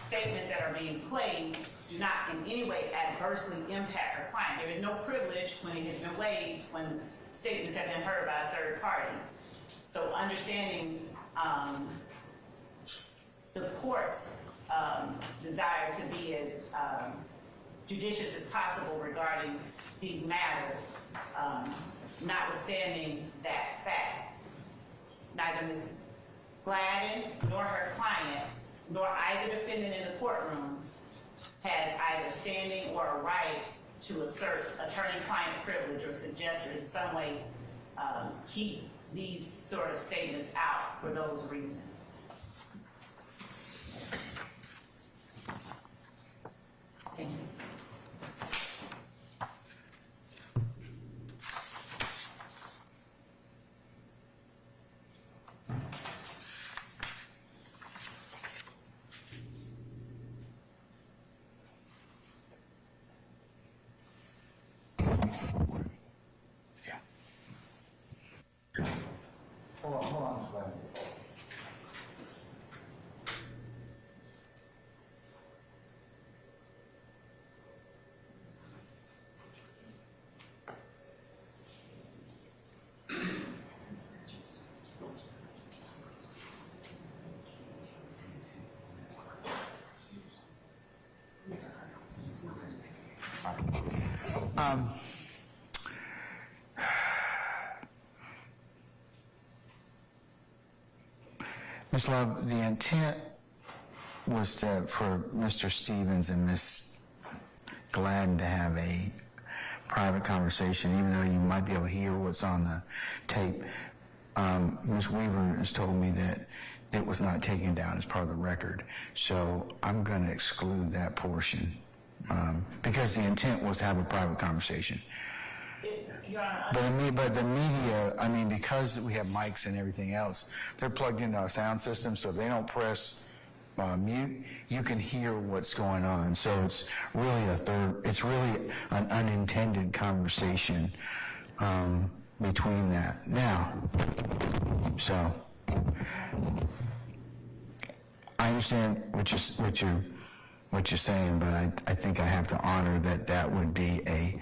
statements that are being played do not in any way adversely impact her client. There is no privilege when it has been waived, when statements have been heard by a third party. So understanding the court's desire to be as judicious as possible regarding these matters, notwithstanding that fact, neither Ms. Gladden nor her client, nor either defendant in the courtroom has either standing or a right to assert attorney-client privilege or suggest or in some way keep these sort of statements out for those reasons. Thank you. Hold on, Ms. Gladden. Ms. Love, the intent was for Mr. Stevens and Ms. Gladden to have a private conversation, even though you might be able to hear what's on the tape. Ms. Weaver has told me that it was not taken down as part of the record, so I'm going to exclude that portion because the intent was to have a private conversation. Your Honor, But the media, I mean, because we have mics and everything else, they're plugged into our sound system, so if they don't press mute, you can hear what's going on. So it's really it's really an unintended conversation between that. Now, so I understand what you're saying, but I think I have to honor that would be a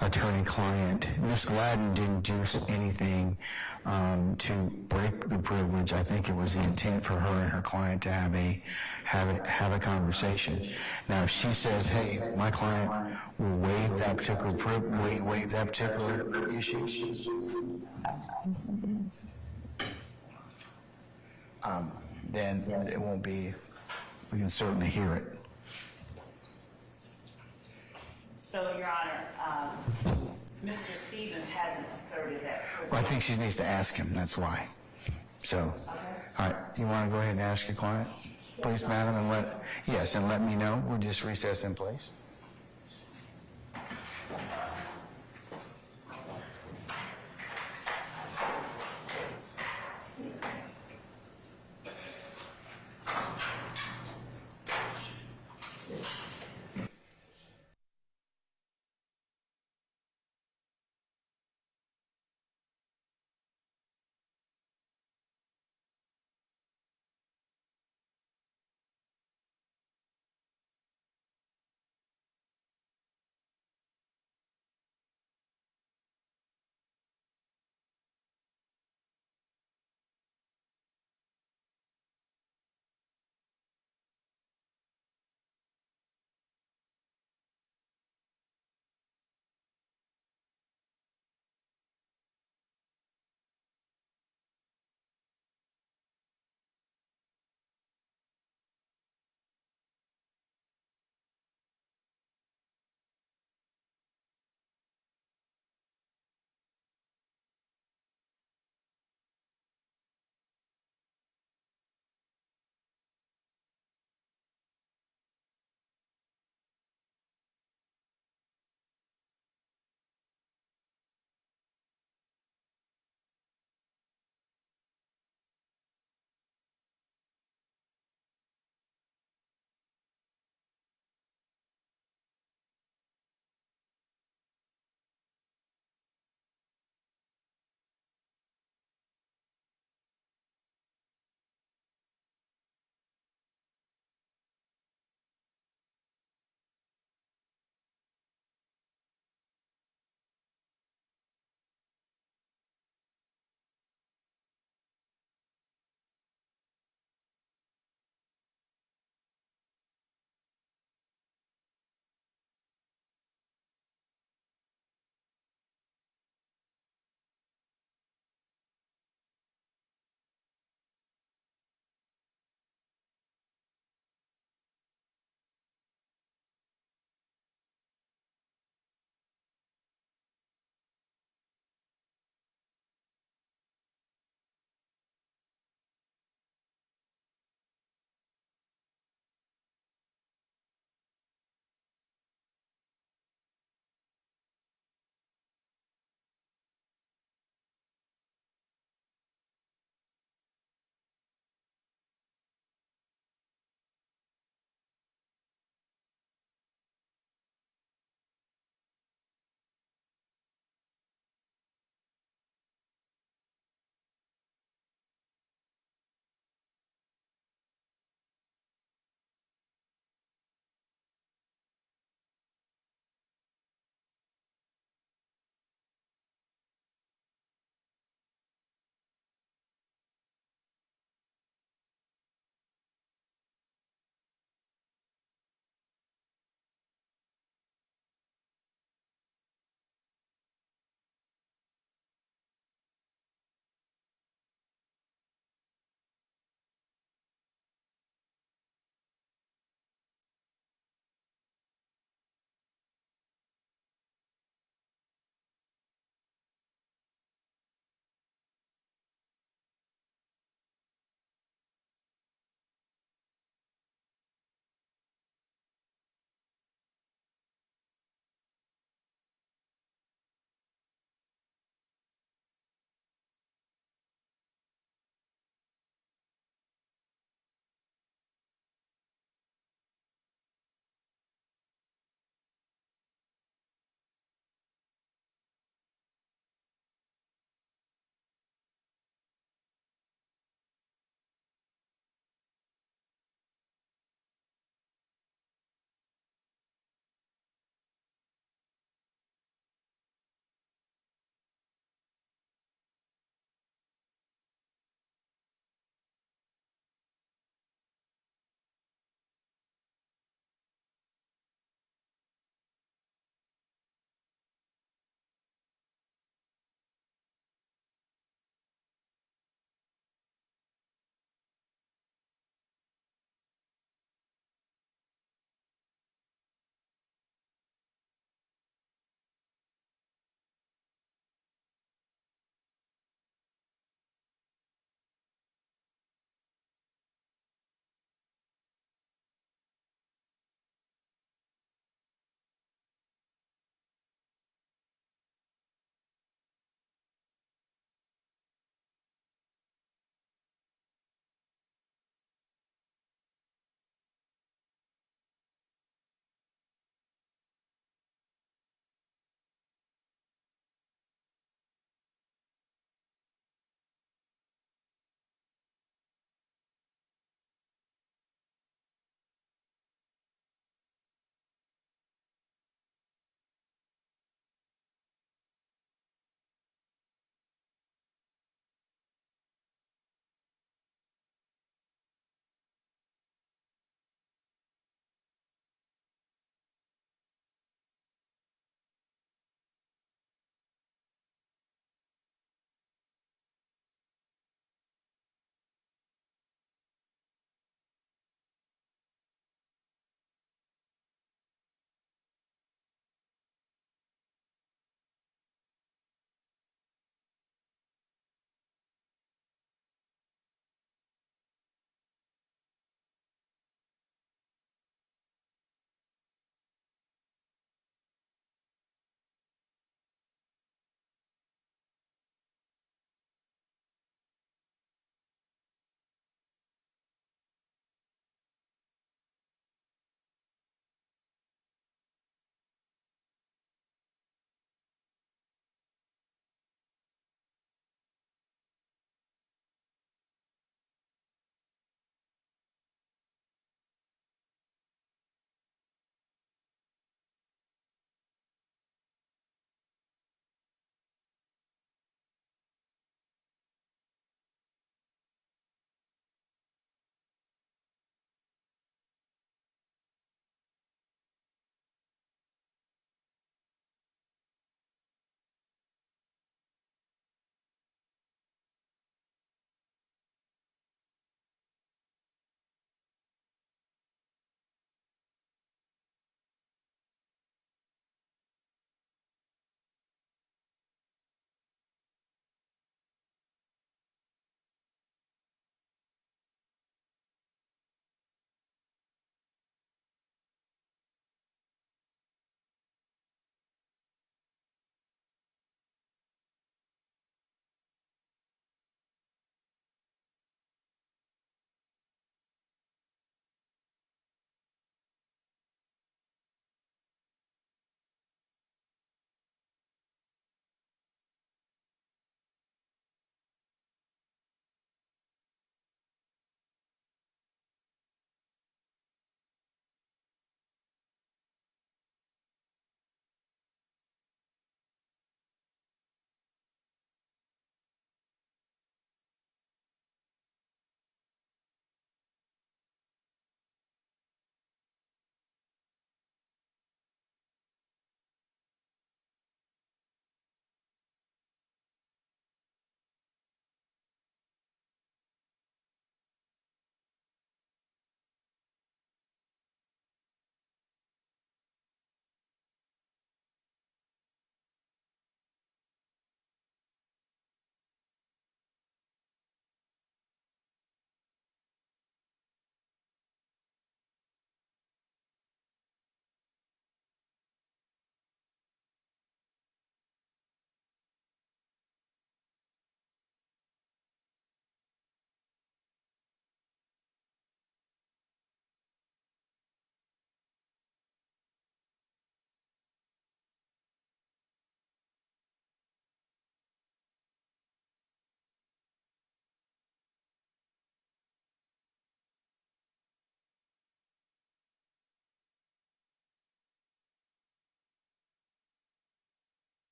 attorney-client. Ms. Gladden didn't do anything to break the privilege. I think it was the intent for her and her client to have a conversation. Now, if she says, "Hey, my client will waive that particular issue," then it won't be. We can certainly hear it. so So, Your Honor, Mr. Stevens hasn't asserted that. Well, I think she needs to ask him, that's why. So, all right, you want to go ahead and ask your client, please, madam, and let me know. We'll just recess in place.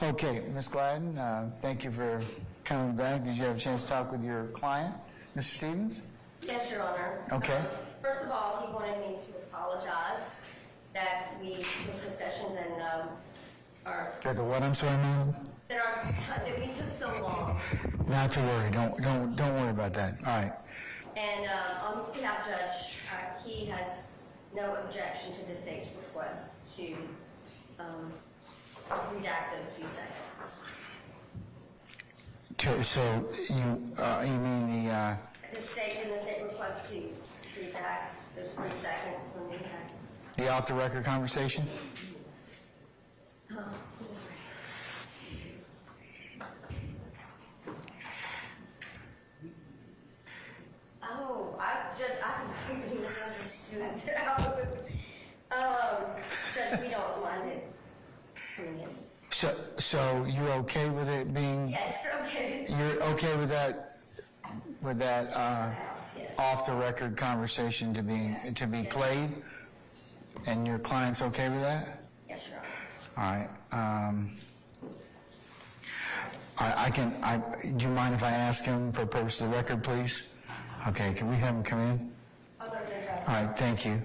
Okay, Ms. Gladden, thank you for coming back. Did you have a chance to talk with your client, Mr. Stevens? Yes, Your Honor. Okay. First of all, he wanted me to apologize that his discussions and Got the what, I'm sorry, ma'am? that we took so long. Not to worry, don't worry about that. All right. And on his behalf, Judge, he has no objection to the state's request to redact those few seconds. So you mean The state request to redact those 3 seconds when we had. the off-the-record conversation? Oh, Judge, I completely misunderstood. Judge, we don't mind it coming in. So you're okay with it being? Yes, okay. You're okay with that Yes. off-the-record conversation to be played? And your client's okay with that? Yes, Your Honor. All right. Do you mind if I ask him for purpose of the record, please? Okay, can we have him come in? I'll go to the judge. All right, thank you.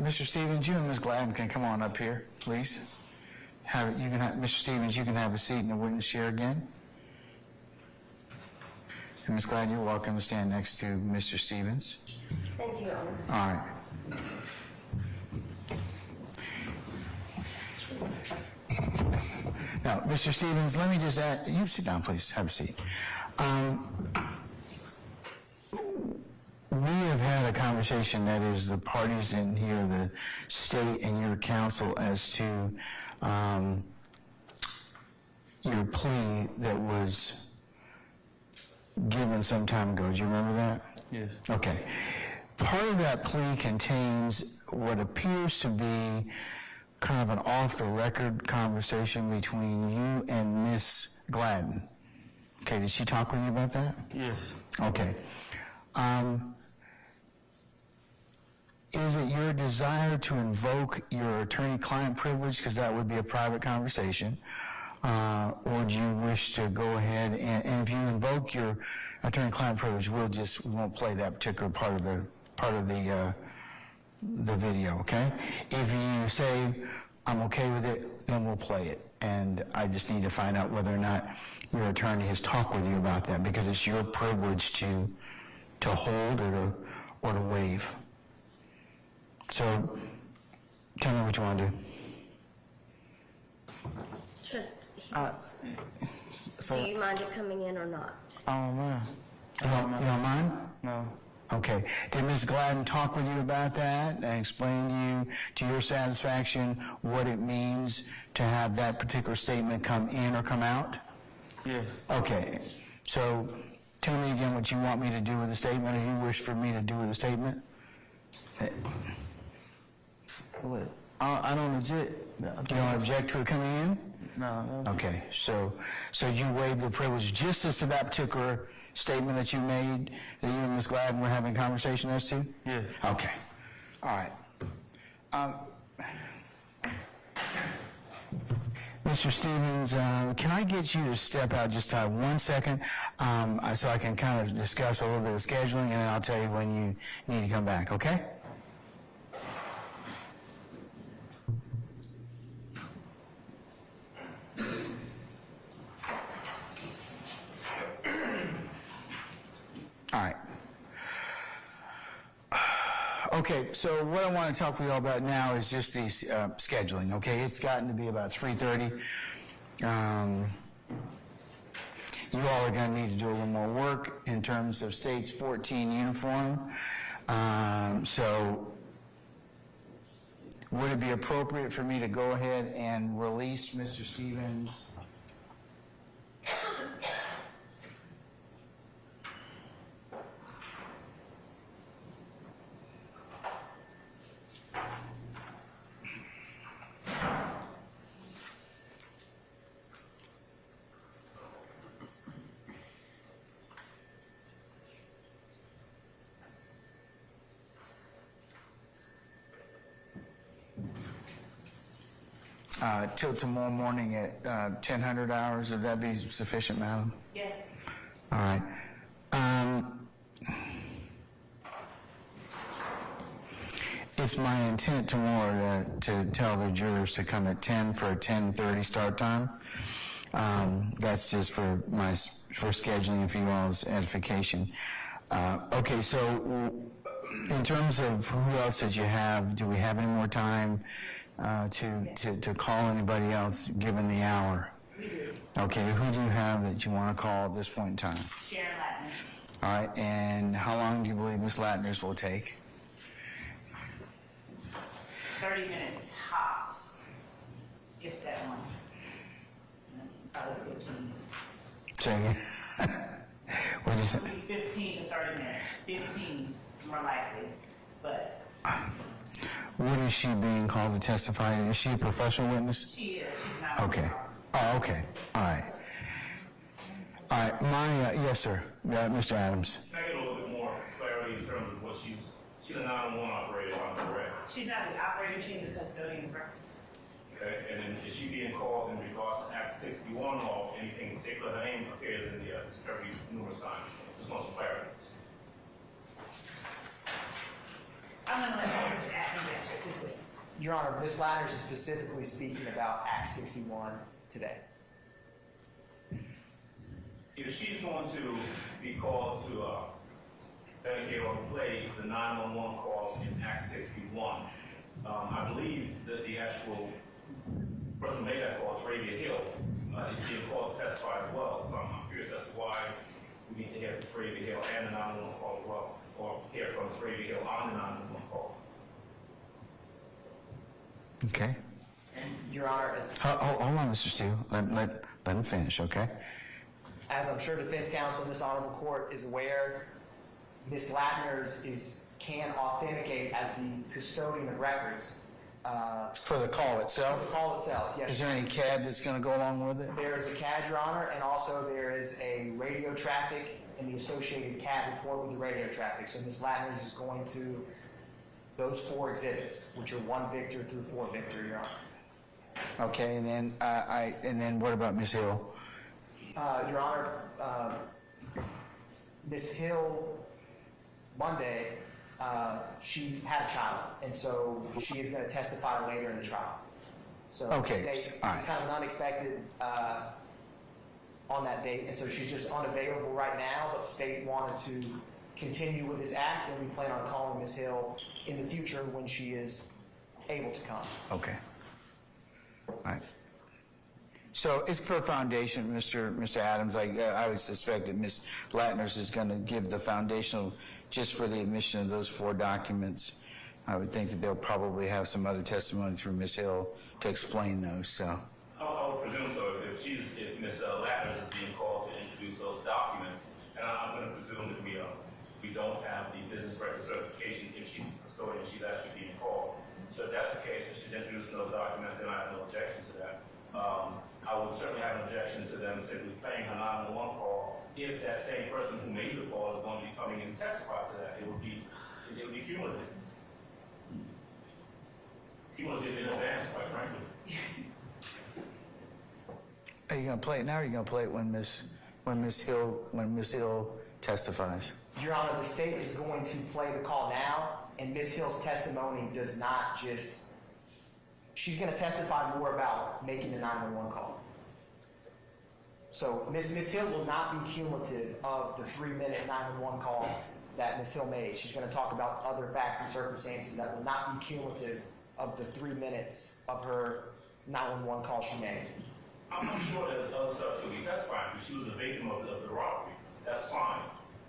Mr. Stevens, you and Ms. Gladden can come on up here, please. Mr. Stevens, you can have a seat in the witness chair again. And Ms. Gladden, you're welcome to stand next to Mr. Stevens. Thank you, Your Honor. All right. Now, Mr. Stevens, let me just add, you sit down, please, have a seat. We have had a conversation, that is the parties in here, the state and your counsel, as to your plea that was given some time ago. Do you remember that? Yes. Okay. Part of that plea contains what appears to be kind of an off-the-record conversation between you and Miss Gladden. Okay, did she talk with you about that? Yes. Okay. Is it your desire to invoke your attorney-client privilege, because that would be a private conversation, or do you wish to go ahead and if you invoke your attorney-client privilege, we won't play that particular part of the video, okay? If you say I'm okay with it, then we'll play it, and I just need to find out whether or not your attorney has talked with you about that, because it's your privilege to hold or to waive. So, tell me what you want to do. Sure. So, Do you mind it coming in or not? oh man. You don't mind? No. Okay. Did Ms. Gladden talk with you about that and explain to your satisfaction what it means to have that particular statement come in or come out? Yes. Okay. So, tell me again what you want me to do with the statement, or you wish for me to do with the statement? Wait. I don't legit. You don't object to it coming in? No. Okay, so you waive the privilege just as to that particular statement that you made, that you and Ms. Gladden were having a conversation as to? Yeah. Okay, all right. Mr. Stevens, can I get you to step out just 1 second, so I can kind of discuss a little bit of scheduling, and then I'll tell you when you need to come back, okay? All right. Okay, so what I want to talk with you all about now is just the scheduling, okay? It's gotten to be about 3:30. you all are going to need to do a little more work in terms of state's 14 uniform. So would it be appropriate for me to go ahead and release Mr. Stevens? Till tomorrow morning at 1000 hours. Would that be sufficient, madam? Yes. All right. It's my intent tomorrow to tell the jurors to come at 10 for a 10:30 start time. That's just for scheduling for you all's edification. Okay, so in terms of who else that you have, do we have any more time to call anybody else given the hour? We do. Okay, who do you have that you want to call at this point in time? Sharon Latner. All right, and how long do you believe Ms. Latner's will take? 30 minutes tops, if that one. That's probably 15. Say, what did you say? 15 to 30 minutes. 15 more likely, but What is she being called to testify? Is she a professional witness? she is. She's not. Okay. Oh, okay. All right. All right. Yes, sir. Mr. Adams. Can I get a little bit more clarity in terms of what she's a 911 operator, if I'm correct? She's not the operator, she's the custodian of record. Okay, and then is she being called in regards to Act 61 or anything particular? Her name appears in the discovery numerous times. Just want some clarity. I'm going to let Mr. Adams answer his witness. Your Honor, Ms. Latner is specifically speaking about Act 61 today. If she's going to be called to dedicate or play the 911 call in Act 61, I believe that the actual person who made that call, Travia Hill, is being called to testify as well. So I'm curious as to why we need to hear from Travia Hill and the 911 call as well, or hear from Travia Hill on the 911 call. Okay. Your Honor, as Hold on, Mr. Steele. Let him finish, okay? I'm sure defense counsel in this honorable court is aware, Ms. Latner's can authenticate as the custodian of records. For the call The itself? call itself, yes. Is there any CAD that's going to go along with it? There is a CAD, Your Honor, and also there is a radio traffic and the associated CAD report with the radio traffic. So Ms. Latner's is going to those 4 exhibits, which are 1 Victor through 4 Victor, Your Honor. Okay, and then and then what about Ms. Hill? Your Honor, Ms. Hill, Monday, she had a child, and so she is going to testify later in the trial. So Okay, it's all right. kind of an unexpected on that date, and so she's just unavailable right now, but the state wanted to continue with this act, and we plan on calling Ms. Hill in the future when she is able to come. Okay. All right. So it's for foundation, Mr. Adams. I would suspect that Ms. Latner's is going to give the foundational just for the admission of those 4 documents. I would think that they'll probably have some other testimony through Ms. Hill to explain those. So. I would presume so. If Ms. Latner is being called to introduce those documents, and I'm going to presume that we don't have the business record certification if she's a custodian, she's actually being called. So if that's the case, and she's introducing those documents, then I have no objection to that. I would certainly have an objection to them simply playing her 911 call if that same person who made the call is going to be coming in and testify to that. It would be cumulative. Cumulative in advance, quite frankly. Are you going to play it now, or are you going to play it when Ms. Hill testifies? Your Honor, the state is going to play the call now, and Ms. Hill's testimony does not just, she's going to testify more about making the 911 call. So Ms. Hill will not be cumulative of the 3-minute 911 call that Ms. Hill made. She's going to talk about other facts and circumstances that will not be cumulative of the 3 minutes of her 911 call she made. I'm sure there's other stuff she'll be testifying to. She was the victim of the robbery. That's fine.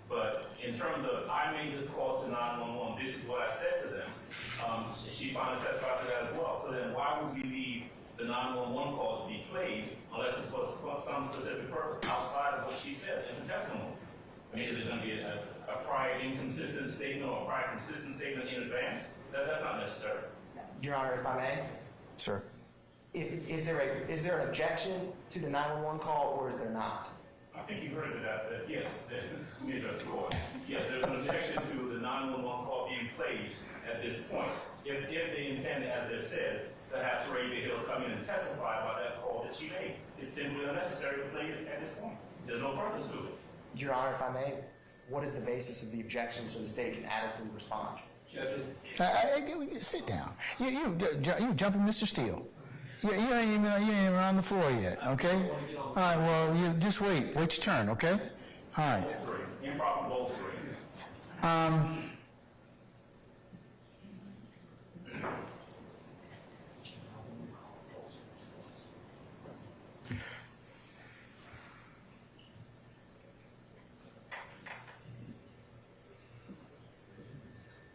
But in terms of, I made this call to 911, this is what I said to them, she finally testified to that as well. So then why would we need the 911 call to be played unless it's for some specific purpose outside of what she said in the testimony? I mean, is it going to be a prior inconsistent statement or a prior consistent statement in advance? That's not necessary. Your Honor, if I may, Sir? is there an objection to the 911 call, or is there not? I think you heard that yes, let me address the court. Yes, there's an objection to the 911 call being played at this point. If they intend, as they've said, to have Terry Hill come in and testify about that call that she made, it's simply unnecessary to play it at this point. There's no purpose to it. Your Honor, if I may, what is the basis of the objection so the state can adequately respond? Judges? Sit down. You jumping Mr. Steele. You ain't even on the floor yet, okay? All right, well, you just wait. Wait your turn, okay? All right. Improper bolstering.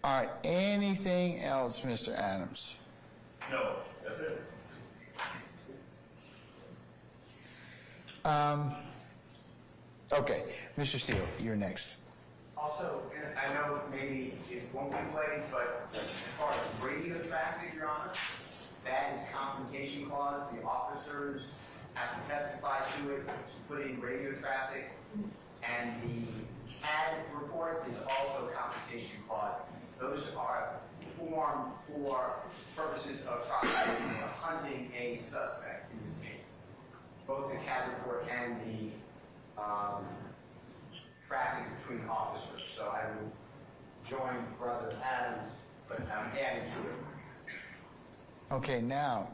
All right, anything else, Mr. Adams? No, that's it. Okay, Mr. Steele, you're next. Also, I know maybe it won't be played, but as far as radio traffic, Your Honor, that is confrontation clause. The officers have to testify to it, to put in radio traffic, and the CAD report is also confrontation clause. Those are formed for purposes of prosecuting or hunting a suspect in this case. Both the CAD report and the traffic between officers. So I would join Brother Adams, but I'm adding to it. Okay, now,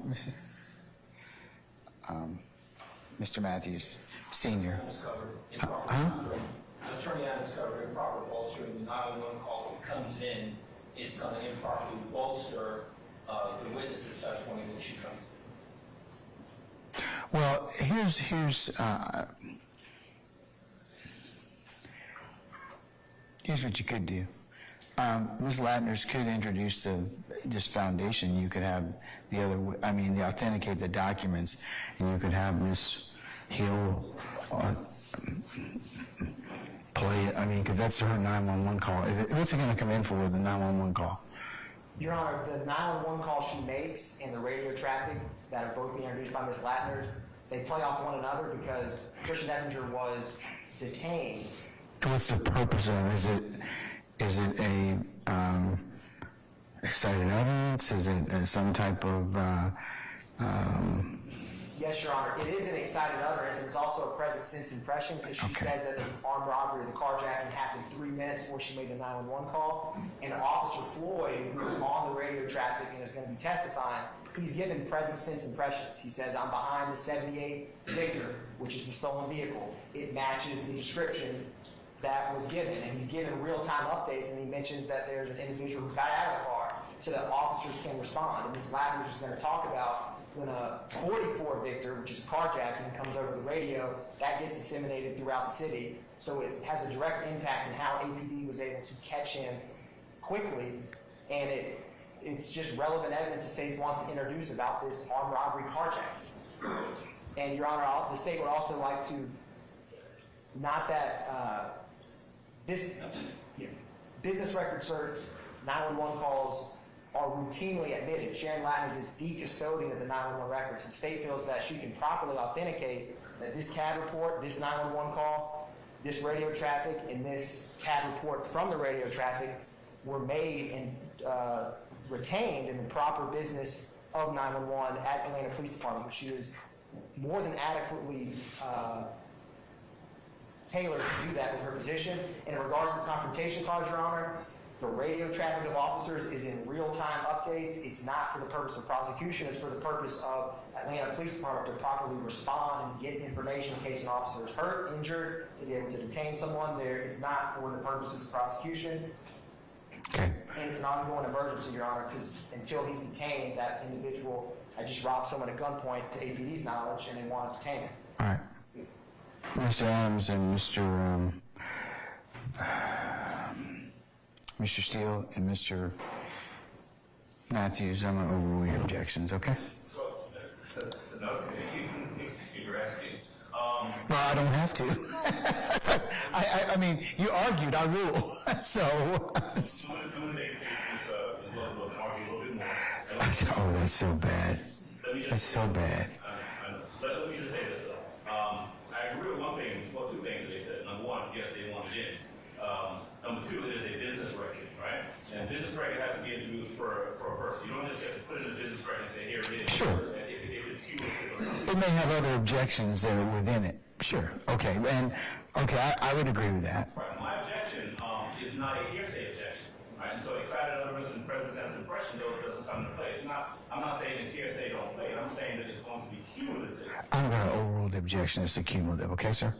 Mr. Matthews, Senior. Covered improper Attorney Adams covered improper bolstering. The 911 call that comes in, it's going to improperly bolster the witness's testimony when she comes in. Well, here's what you could do. Ms. Latner's could introduce this foundation. You could have authenticate the documents, and you could have Ms. Hill play it. I mean, because that's her 911 call. What's it going to come in for with the 911 call? Your Honor, the 911 call she makes and the radio traffic that are both being introduced by Ms. Latner's, they play off one another because Christian Ettinger was detained. What's the purpose of it? Is it a excited utterance? Is it some type of Yes, Your Honor. It is an excited utterance. It's also a present sense impression because she says that the armed robbery, the carjacking happened 3 minutes before she made the 911 call. And Officer Floyd, who's on the radio traffic and is going to be testifying, he's given present sense impressions. He says, I'm behind the 78 Victor, which is the stolen vehicle. It matches the description that was given. And he's given real-time updates, and he mentions that there's an individual who got out of the car so that officers can respond. And Ms. Latner is going to talk about when a 44 Victor, which is carjacking, comes over the radio, that gets disseminated throughout the city. So it has a direct impact on how APD was able to catch him quickly. And it's just relevant evidence the state wants to introduce about this armed robbery carjacking. And Your Honor, the state would also like to, not that this business record certs, 911 calls are routinely admitted. Sharon Latner is the custodian of the 911 records. The state feels that she can properly authenticate that this CAD report, this 911 call, this radio traffic, and this CAD report from the radio traffic were made and retained in the proper business of 911 at Atlanta Police Department, which she was more than adequately tailored to do that with her position. And in regards to the confrontation clause, Your Honor, the radio traffic of officers is in real-time updates. It's not for the purpose of prosecution. It's for the purpose of Atlanta Police Department to properly respond and get information in case an officer is hurt, injured, to be able to detain someone there. It's not for the purposes of prosecution. Okay. And it's an ongoing emergency, Your Honor, because until he's detained, that individual, I just robbed someone at gunpoint to APD's knowledge, and they want to detain him. All right. Mr. Adams and Mr. Steele and Mr. Matthews, I'm going to overrule your objections, okay? So, another thing you're asking. No, I don't have to. I mean, you argued, I rule. So. Doing the case is looking to argue a little bit more. Oh, that's so bad. That's so bad. Let me just say this, though. I agree with one thing, well, two things that they said. Number one, yes, they want it in. Number two, it is a business record, right? And business record has to be introduced for a purpose. You don't just have to put it in a business record and say, here it is. Sure. If it's cumulative or something. It may have other objections that are within it. Sure. Okay. And, okay, I would agree with that. Right. My objection is not a hearsay objection, right? And so excited utterance and present sense impression doesn't come into play. I'm not saying it's hearsay don't play. I'm saying that it's going to be cumulative. I'm going to overrule the objection as to cumulative, okay, sir?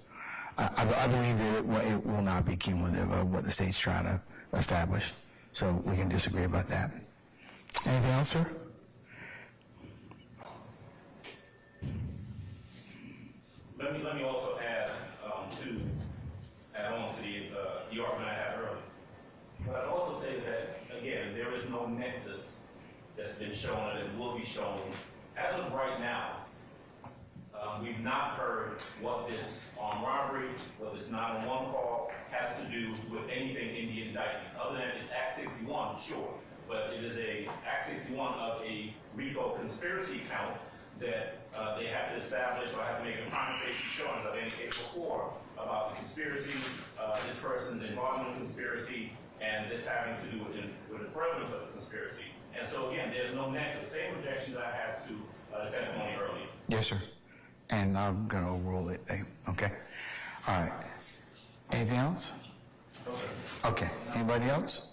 I believe that it will not be cumulative of what the state's trying to establish. So we can disagree about that. Anything else, sir? Let me also add on to the argument I had earlier. What I'd also say is that, again, there is no nexus that's been shown and will be shown. As of right now, we've not heard what this armed robbery, what this 911 call has to do with anything in the indictment. Other than it's Act 61, sure, but it is a Act 61 of a RICO conspiracy count that they have to establish or have to make a prima facie showing, as I've indicated before, about the conspiracy, this person's involvement in the conspiracy, and this having to do with the furtherance of the conspiracy. And so again, there's no nexus. Same objection that I had to the testimony earlier. Yes, sir. And I'm going to overrule it. Okay. All right. Anything else? No, sir. Okay. Anybody else?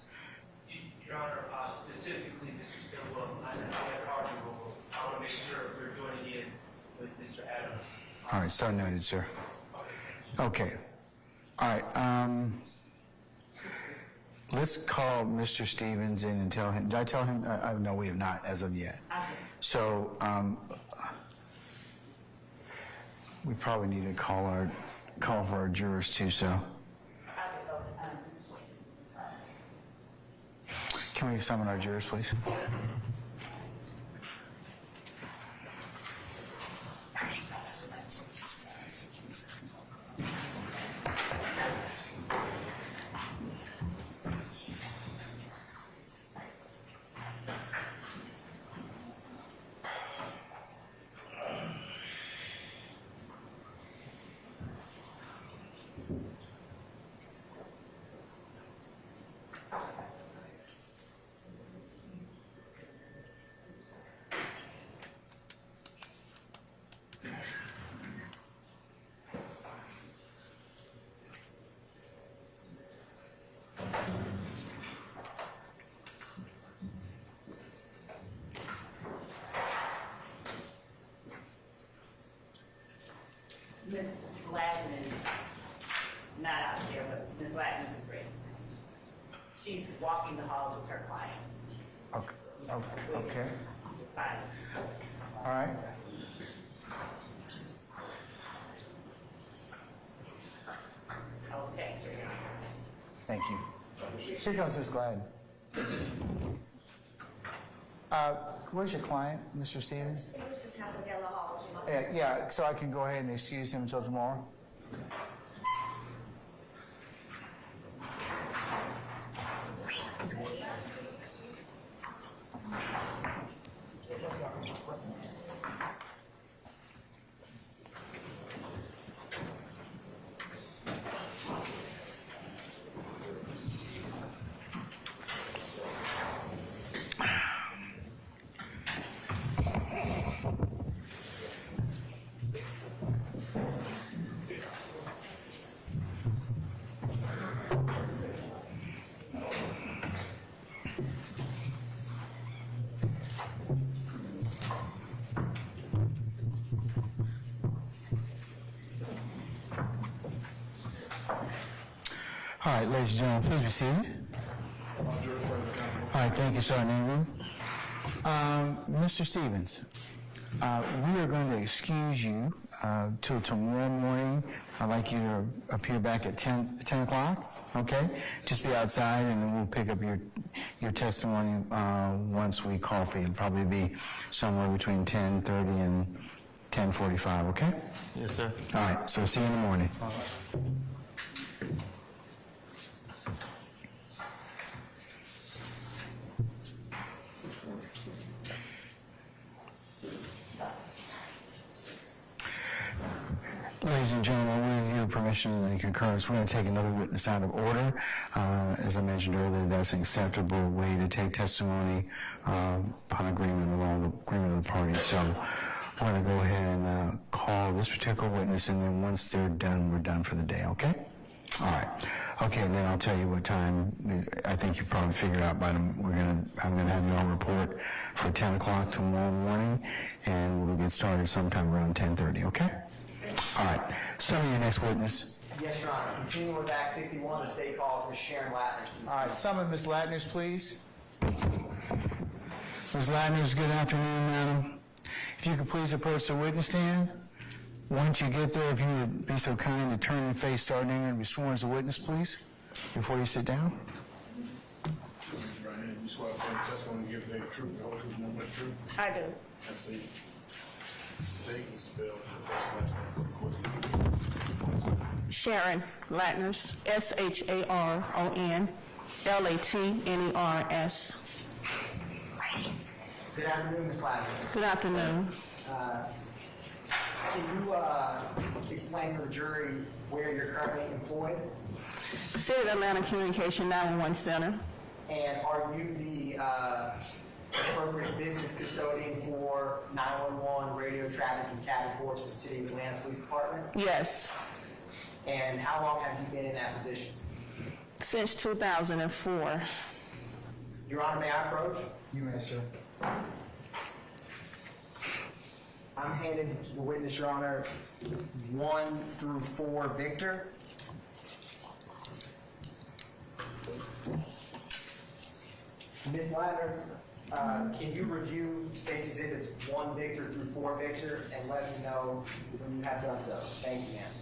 Your Honor, specifically, Mr. Stillwell, I have arguable. I want to make sure we're doing it with Mr. Adams. All right. So noted, sir. Okay. All right. Let's call Mr. Stevens in and tell him. Did I tell him? No, we have not as of yet. So we probably need to call for our jurors too. So can we summon our jurors, please? Ms. Gladden is not out here, but Ms. Gladden is ready. She's walking the halls with her client. Okay. Okay. Fine. All right. I'll text her. Thank you. Here comes Ms. Gladden. Where's your client, Mr. Stevens? He was just having to get in the hall. Would you like- Yeah, so I can go ahead and excuse him until tomorrow? All right, ladies and gentlemen, please be seated. All right, thank you, Sergeant Ingram. Mr. Stevens, we are going to excuse you till tomorrow morning. I'd like you to appear back at 10 o'clock, okay? Just be outside, and then we'll pick up your testimony once we call for you. It'll probably be somewhere between 10:30 and 10:45, okay? Yes, sir. All right, so see you in the morning. Ladies and gentlemen, with your permission and concurrence, we're going to take another witness out of order. As I mentioned earlier, that's an acceptable way to take testimony upon agreement of all the agreement of the parties. So we're going to go ahead and call this particular witness, and then once they're done, we're done for the day, okay? All right. Okay, and then I'll tell you what time. I think you probably figured out by I'm going to have you all report for 10 o'clock tomorrow morning, and we'll get started sometime around 10:30, okay? All right. Summon your next witness. Yes, Your Honor. Continuing with Act 61, the state calls Ms. Sharon Latner. All right. Summon Ms. Latners, please. Ms. Latners, good afternoon, madam. If you could please approach the witness stand. Once you get there, if you would be so kind to turn and face Sergeant Ingram and be sworn as a witness, please, before you sit down. Right hand, you swear to testimony to give the truth, the whole truth, nothing but the truth. I do. Absolutely. State and spell the first and last name for the court. Sharon Latners, SHARON LATNERS. Good afternoon, Ms. Latner. Good afternoon. Can you explain for the jury where you're currently employed? City of Atlanta Communication 911 Center. And are you the appropriate business custodian for 911 radio traffic and CAD reports for the City of Atlanta Police Department? Yes. And how long have you been in that position? Since 2004. Your Honor, may I approach? You may, sir. I'm handing the witness, Your Honor, 1 through 4 Victor. Ms. Latner, can you review State's Exhibits 1 Victor through 4 Victor and let me know when you have done so? Thank you, ma'am.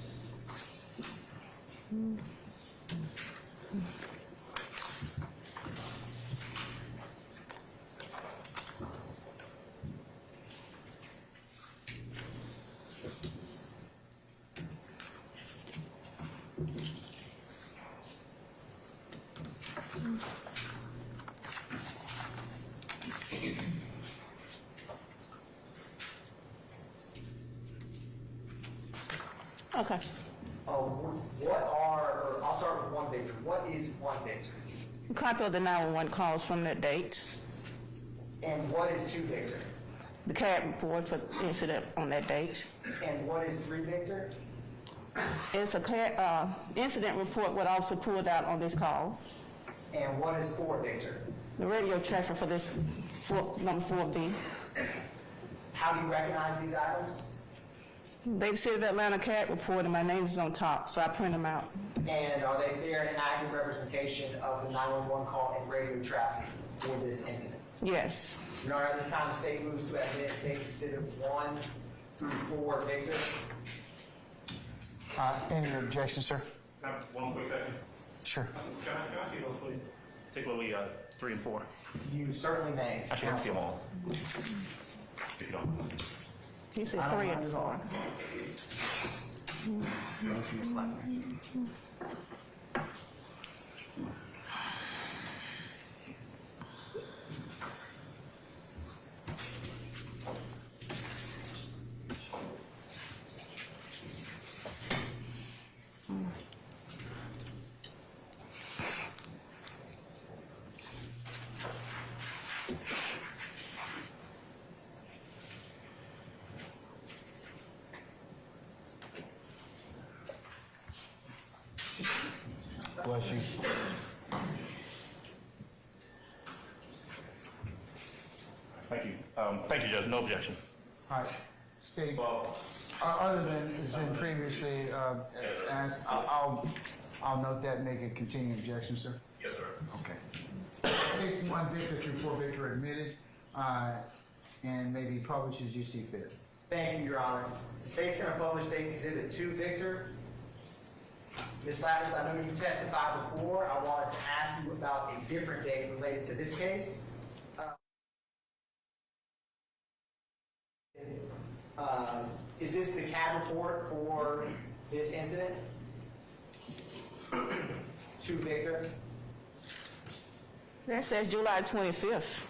Okay. I'll start with 1 Victor. What is 1 Victor? A copy of the 911 calls from that date. And what is 2 Victor? The CAD report for the incident on that date. And what is 3 Victor? It's a CAD, incident report what officer pulled out on this call. And what is 4 Victor? The radio traffic for this number 4B. How do you recognize these items? They City of Atlanta CAD report and my name is on top, so I print them out. And are they fair and accurate representation of the 911 call and radio traffic for this incident? Yes. Your Honor, at this time, the state moves to admit State's Exhibit 1 through 4 Victor. Any objection, sir? Can I have one quick second? Sure. Can I see those, please? Particularly 3 and 4. You certainly may. Actually, let me see them all. If you don't mind. You said 3 and 4. Bless you. Thank you. Thank you, Judge. No objection. All right. State, Well, other than it's been previously asked, I'll note that and make a continuing objection, sir. yes, sir. Okay. states one victor through four victor admitted, and may be published as you see fit. Thank you, Your Honor. The state's going to publish State's Exhibit 2, Victor. Ms. Lathers, I know you testified before. I wanted to ask you about a different date related to this case. Is this the CAD report for this incident? 2, Victor. That says July 25th.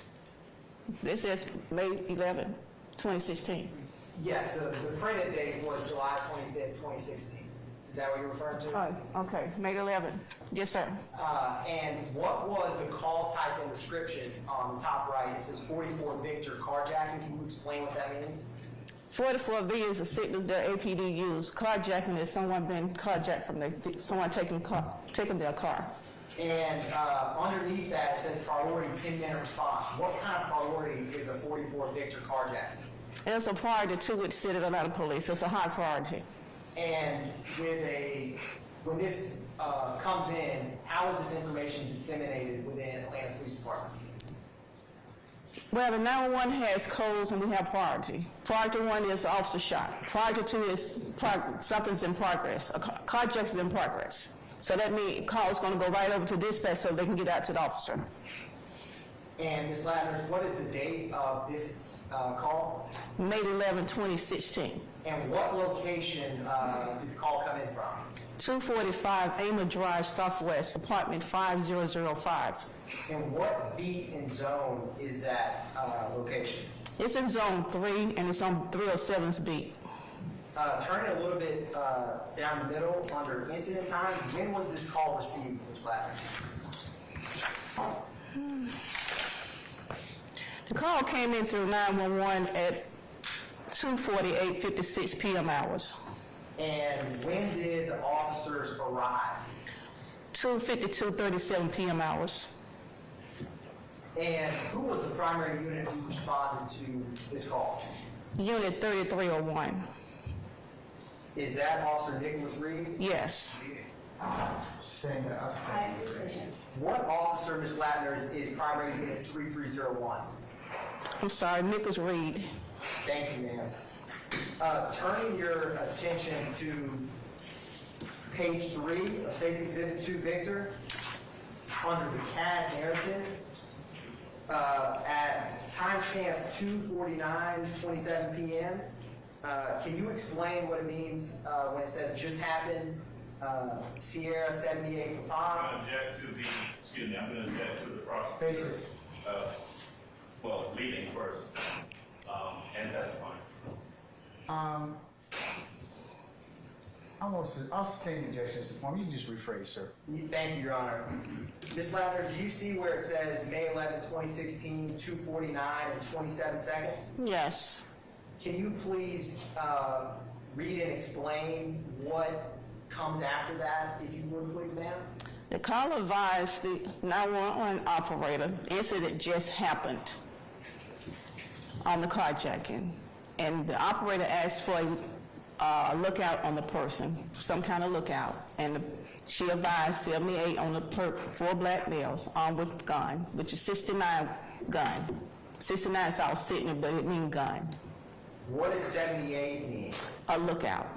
This says May 11, 2016. Yeah, the printed date was July 25th, 2016. Is that what you're referring to? Oh, okay, May 11. Yes, sir. And what was the call type and description on the top right? It says 44 Victor carjacking. Can you explain what that means? 44V is a signal that APD used. Carjacking is someone being carjacked from someone taking their car. And underneath that it says priority 10-minute response. What kind of priority is a 44 Victor carjacking? It's a priority to which city of Atlanta police. It's a high priority. And when this comes in, how is this information disseminated within Atlanta Police Department? Well, the 911 has codes and we have priority. Priority 1 is officer shot. Priority 2 is something's in progress. A carjack is in progress. So that means call is going to go right over to dispatch so they can get out to the officer. And Ms. Lathers, what is the date of this call? May 11, 2016. And what location did the call come in from? 245 Amer Drive Southwest, apartment 5005. And what beat and zone is that location? It's in zone 3 and it's on 307's beat. Turn it a little bit down the middle under incident time. When was this call received, Ms. Lathers? The call came in through 911 at 2:48:56 p.m. hours. And when did the officers arrive? 2:52:37 p.m. hours. And who was the primary unit who responded to this call? Unit 3301. Is that Officer Nicholas Reed? Yes. What officer, Ms. Lathers, is primary unit 3301? I'm sorry, Nicholas Reed. Thank you, ma'am. Turning your attention to page 3 of State's Exhibit 2, Victor, under the CAD narrative, at timestamp 2:49:27 p.m., can you explain what it means when it says just happened, Sierra 78 Papa? I'm going to object to the prosecutor. Well, leading first and testifying. I'll sustain the objections to form. You can just rephrase, sir. Thank you, Your Honor. Ms. Lathers, do you see where it says May 11, 2016, 2:49 and 27 seconds? Yes. Can you please read and explain what comes after that, if you would, please, ma'am? The call advised the 911 operator incident just happened on the carjacking. And the operator asked for a lookout on the person, some kind of lookout. And she advised 78 on the 4 black males armed with gun, which is 69 gun. 69 is all sitting, but it means gun. What does 78 mean? A lookout.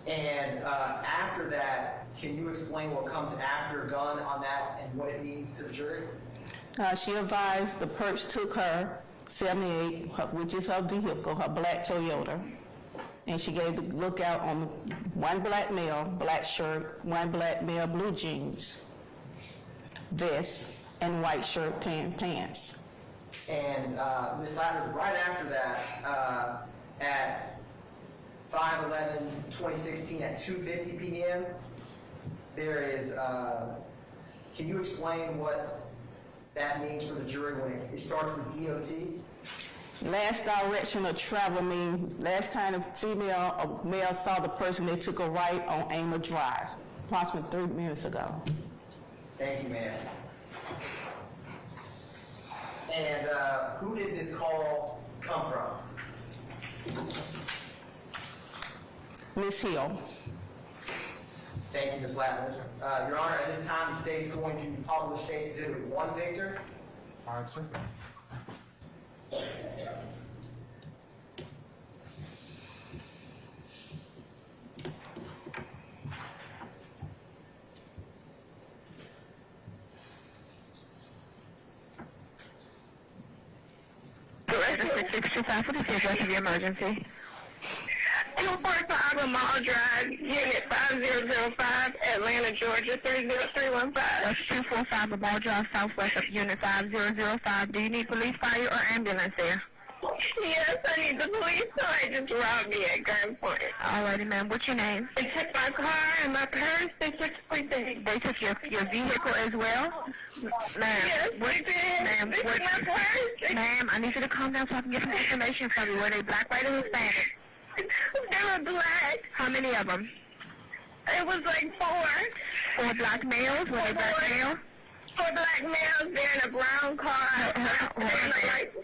And after that, can you explain what comes after gun on that and what it means to the jury? She advised the perch took her 78, which is her vehicle, her black Toyota, and she gave the lookout on 1 black male, black shirt, 1 black male, blue jeans, vest, and white shirt, tan pants. And Ms. Lathers, right after that, at 5/11/2016 at 2:50 p.m., there is, can you explain what that means for the jury when it starts with DOT? Last direction of travel means last time a female or male saw the person, they took a right on Amer Drive, approximately 3 minutes ago. Thank you, ma'am. And who did this call come from? Miss Hill. Thank you, Ms. Latters. Your Honor, at this time, the state's going to publish State's Exhibit 1, Victor. All right, sir. Director 625 for the address of the emergency. 245 Mall Drive, Unit 5005, Atlanta, Georgia 30315. That's 245 Mall Drive, southwest of Unit 5005. Do you need police, fire, or ambulance there? Yes, I need the police. Somebody just robbed me at gunpoint. Alrighty, ma'am. What's your name? They took my car and my purse. They took everything. They took your vehicle as well? Ma'am. Yes, they did. Ma'am, they took my purse. Ma'am, I need you to calm down so I can get some information from you. Were they black, white, or Hispanic? They were black. How many of them? It was like 4. 4 black males? Were they black males? 4 black males. They're in a brown car.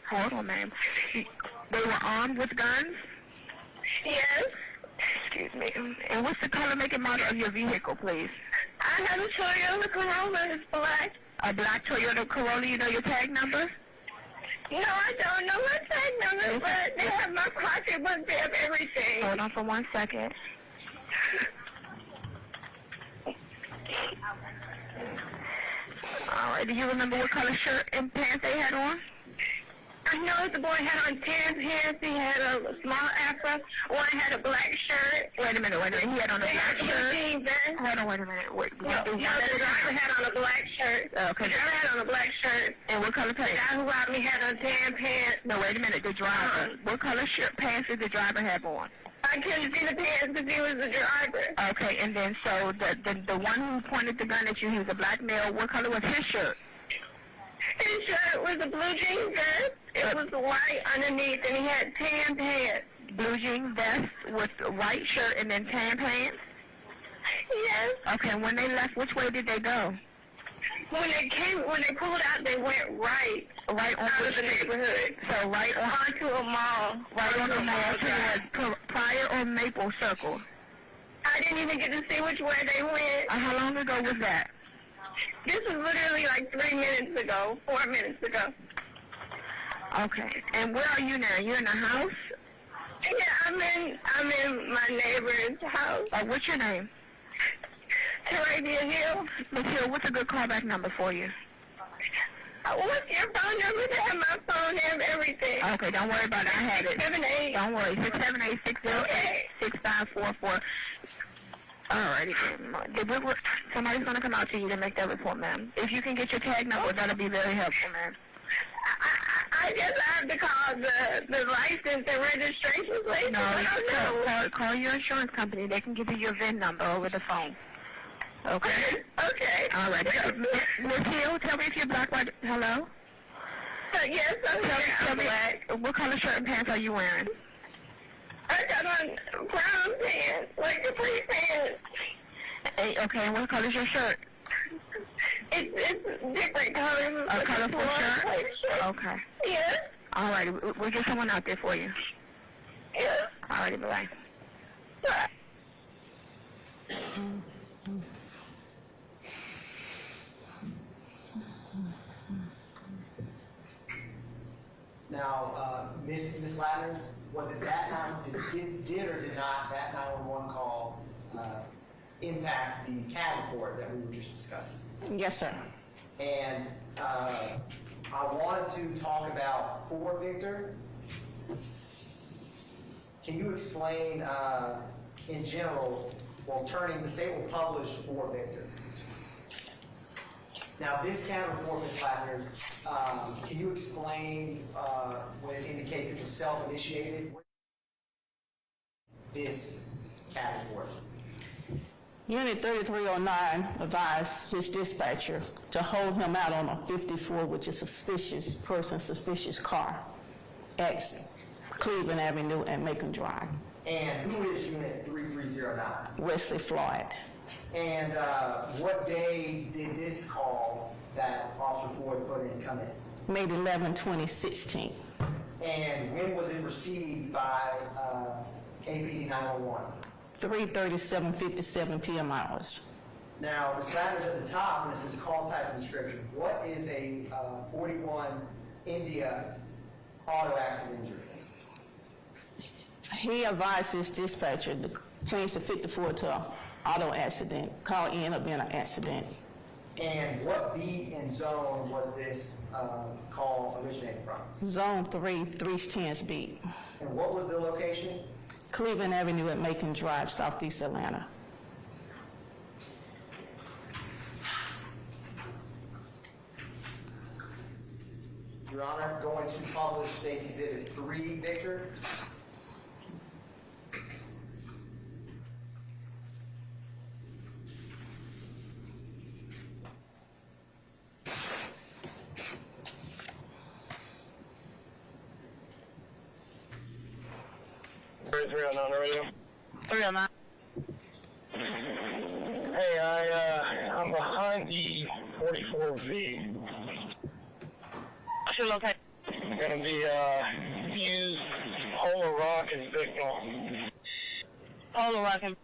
Hold on, ma'am. They were armed with guns? Yes. Excuse me. And what's the color, make, and model of your vehicle, please? I have a Toyota Corolla. It's black. A black Toyota Corolla. You know your tag number? No, I don't know my tag number, but they have my pocketbook. They have everything. Hold on for 1 second. All right. Do you remember what color shirt and pants they had on? I know the boy had on tan pants. He had a small afro. One had a black shirt. Wait a minute. He had on a black shirt. Hold on, wait a minute. Wait, no, the driver had on a black shirt. Okay. The driver had on a black shirt. And what color pants? The guy who robbed me had on tan pants. No, wait a minute. The driver. What color shirt pants did the driver have on? I couldn't see the pants because he was the driver. Okay, and then so the one who pointed the gun at you, he was a black male. What color was his shirt? His shirt was a blue jean vest. It was white underneath, and he had tan pants. Blue jean vest with a white shirt and then tan pants? Yes. Okay, when they left, which way did they go? When they pulled out, they went right out of the neighborhood. So right onto a mall. Right on the mall towards Pryor or Maple Circle. I didn't even get to see which way they went. How long ago was that? This was literally like 3 minutes ago, 4 minutes ago. Okay. And where are you now? You're in the house? Yeah, I'm in my neighbor's house. What's your name? Terravia Hill. Miss Hill, what's a good callback number for you? What's your phone number? They have my phone, they have everything. Okay, don't worry about it. I have it. 678. Don't worry. 678-608-6544. Alrighty, somebody's going to come out to you to make that report, ma'am. If you can get your tag number, that'll be very helpful, ma'am. I guess I have to call the license and registration place. No, call your insurance company. They can give you your VIN number over the phone. Okay? Okay. All right. Miss Hill, tell me if you're black, white. Hello? Yes, I'm black. What color shirt and pants are you wearing? I got on brown pants, like capri pants. Okay, and what color is your shirt? It's different colors. A colorful shirt? Okay. Yes. All right, we'll get someone out there for you. Yes. All right, bye-bye. Bye. Now, Miss Latters, was it that time, did or did not that 911 call impact the CAD report that we were just discussing? Yes, sir. And I wanted to talk about for Victor. Can you explain in general, the state will publish for Victor. Now, this CAD report, Ms. Latters, can you explain when it indicates it was self-initiated? This CAD report. Unit 3309 advised his dispatcher to hold him out on a 54, which is suspicious person, suspicious car, X Cleveland Avenue and Macon Drive. And who is Unit 3309? Wesley Floyd. And what day did this call that Officer Floyd put in come in? May 11, 2016. And when was it received by APD 911? 3:37:57 p.m. hours. Now, the slatter's at the top, and it says call type and description. What is a 41 India auto accident injury? He advised his dispatcher to change the 54 to an auto accident. Call ended up being an accident. And what beat and zone was this call originating from? Zone 3, 310's beat. And what was the location? Cleveland Avenue at Macon Drive, Southeast Atlanta. Your Honor, going to publish State's Exhibit 3, Victor. Hey, I'm behind the 44V. Should locate. Gonna be used Polar Rock as victim. Polar Rock and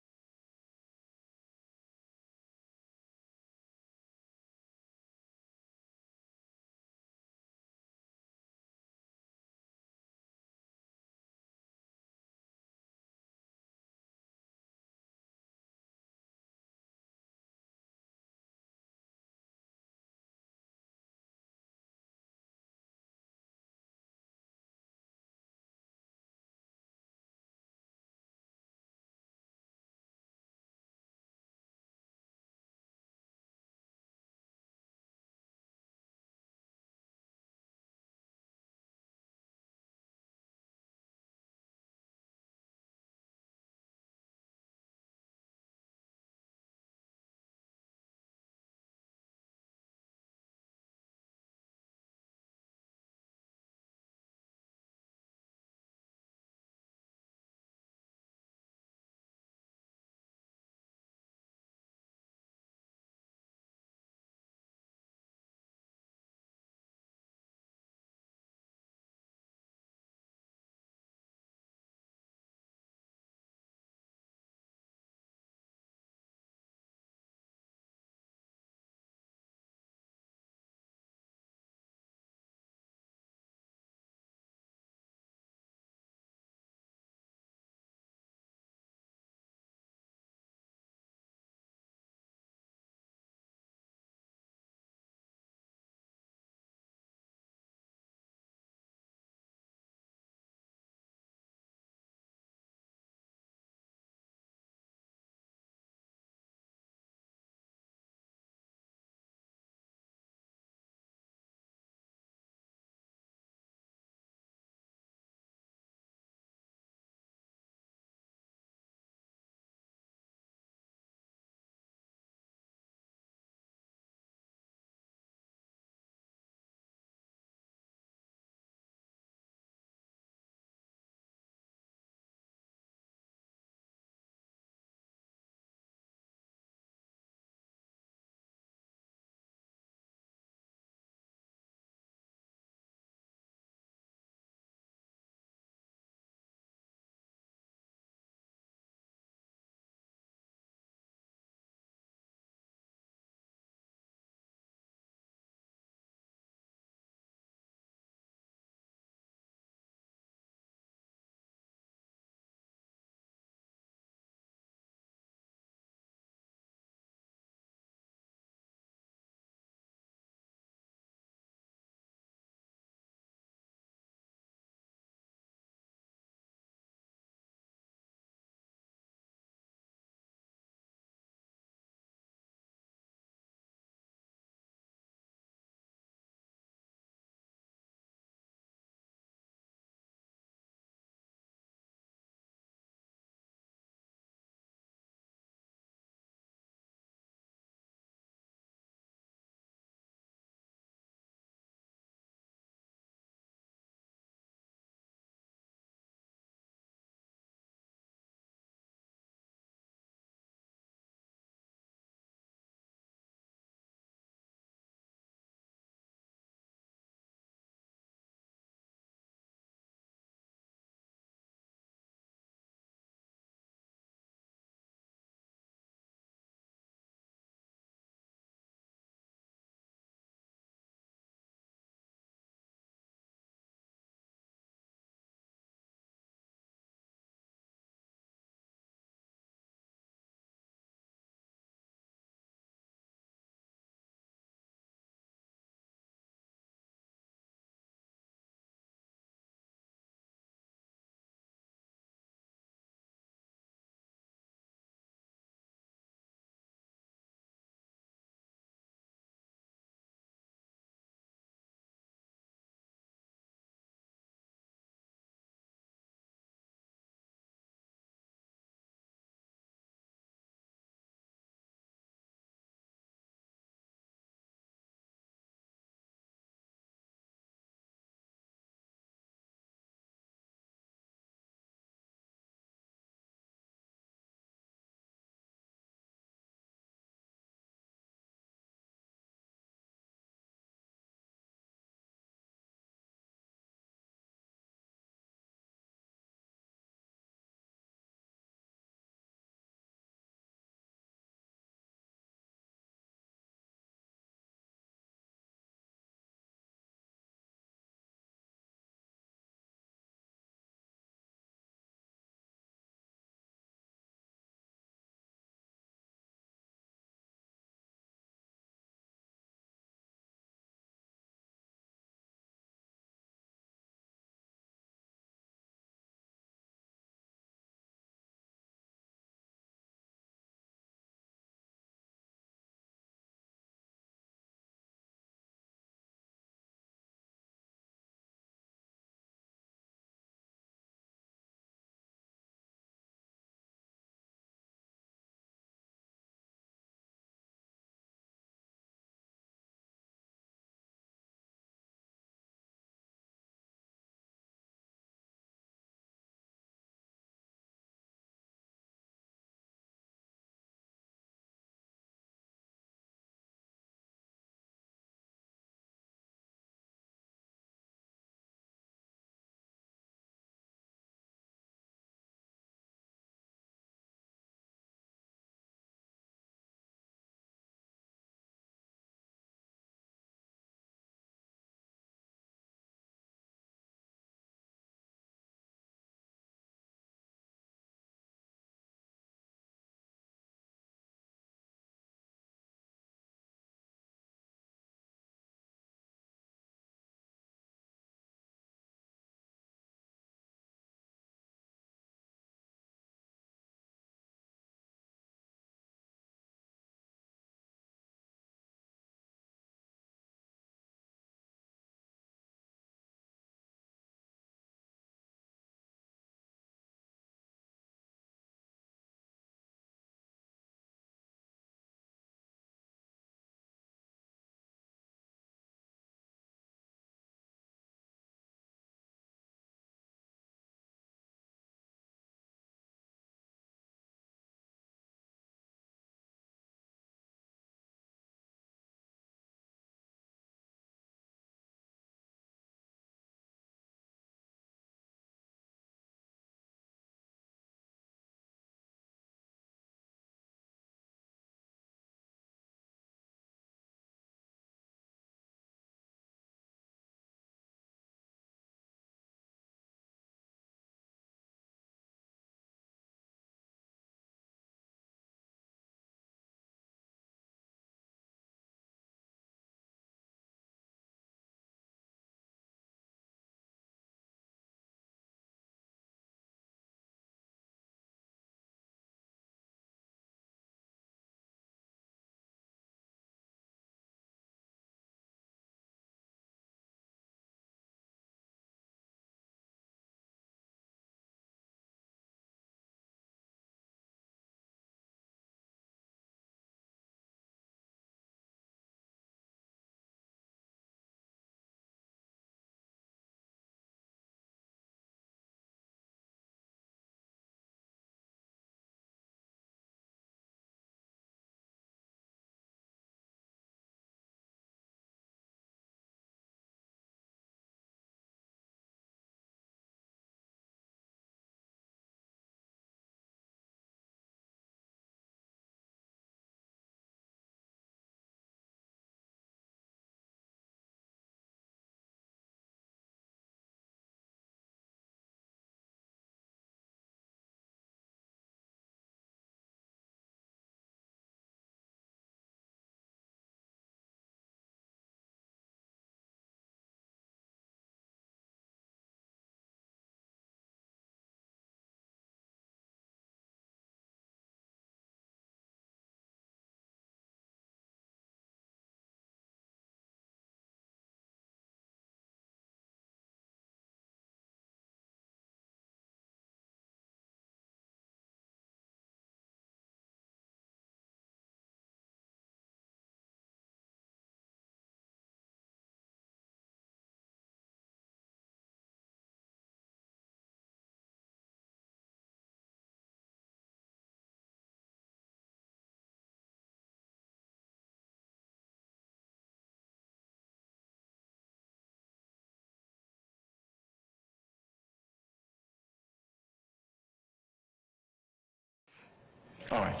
All right.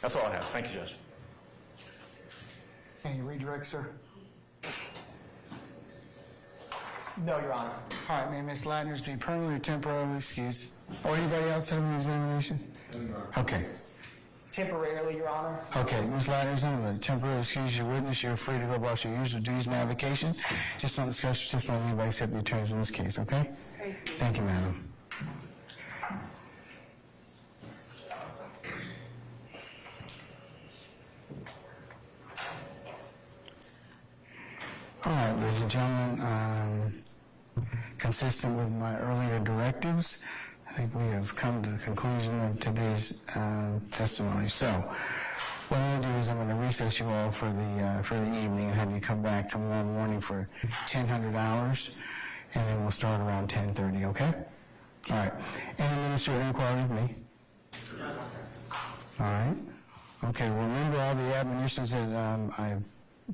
That's all I have. Thank you, Judge. Can you redirect, sir? No, Your Honor. All right, may Ms. Latner's be permanently or temporarily excused? Or anybody else have an examination? Okay. Temporarily, Your Honor. Okay, Ms. Latner's going to temporarily excuse your witness. You're free to go about your usual duties and avocation. Just don't discuss your testimony with anybody except the attorneys in this case, okay? Thank you, madam. All right, ladies and gentlemen, consistent with my earlier directives, I think we have come to the conclusion of today's testimony. So, what I'm going to do is I'm going to recess you all for the evening and have you come back tomorrow morning for 1000 hours, and then we'll start around 10:30. Okay? All right. Any ministerial inquiry with me? All right. Okay. Remember all the admonitions that I've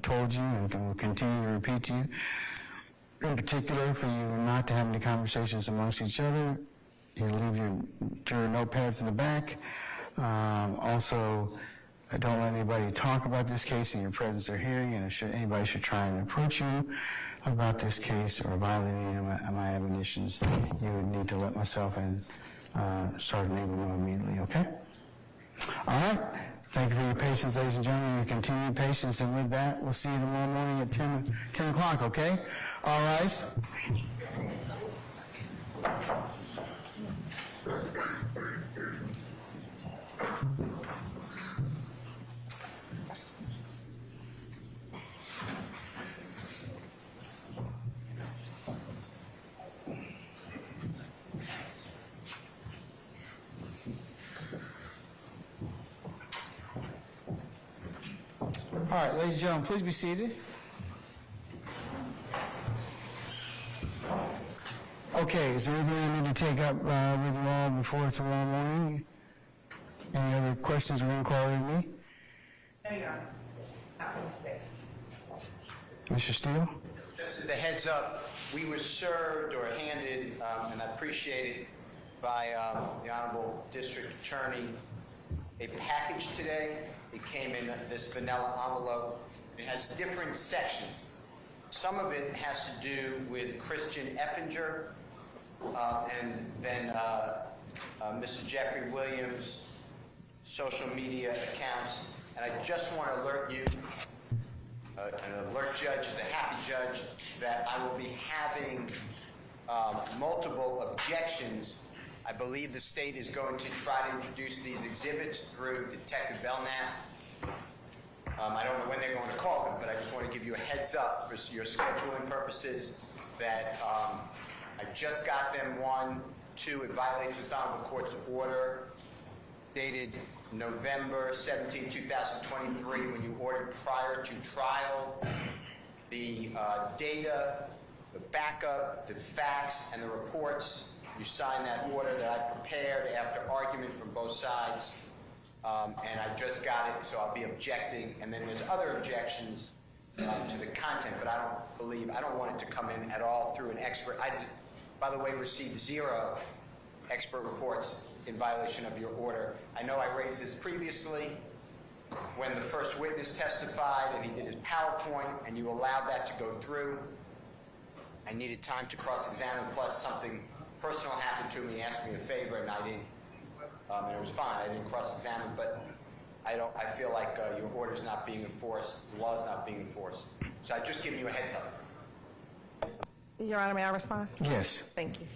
told you and will continue to repeat to you. In particular, for you not to have any conversations amongst each other. You leave your notepads in the back. Also, don't let anybody talk about this case in your presence or hearing, and if anybody should try and approach you about this case or violate any of my admonitions, you would need to let myself and Sergeant Abel know immediately, okay? All right. Thank you for your patience, ladies and gentlemen, your continued patience, and with that, we'll see you tomorrow morning at 10 o'clock, okay? All rise. All right, ladies and gentlemen, please be seated. Okay, is there anything I need to take up with you all before tomorrow morning? Any other questions or inquiry with me? No, Your Honor. Not from the state. Mr. Steele? Just as a heads up, we were served or handed, and I appreciate it, by the Honorable District Attorney, a package today. It came in this vanilla envelope. It has different sections. Some of it has to do with Christian Eppinger, and then Mr. Jeffery Williams' social media accounts. And I just want to alert you, an alert judge is a happy judge, that I will be having multiple objections. I believe the state is going to try to introduce these exhibits through Detective Belknap. I don't know when they're going to call them, but I just want to give you a heads up for your scheduling purposes that I just got them one. Two, it violates this honorable court's order dated November 17, 2023, when you ordered prior to trial the data, the backup, the facts, and the reports. You signed that order that I prepared after argument from both sides, and I just got it, so I'll be objecting. And then there's other objections to the content, but I don't want it to come in at all through an expert. I, by the way, received 0 expert reports in violation of your order. I know I raised this previously when the first witness testified and he did his PowerPoint, and you allowed that to go through. I needed time to cross-examine, plus something personal happened to me, asked me a favor, and I didn't, and it was fine. I didn't cross-examine, but I feel like your order's not being enforced, the law's not being enforced. So I'm just giving you a heads up. Your Honor, may I respond? Yes. Thank you.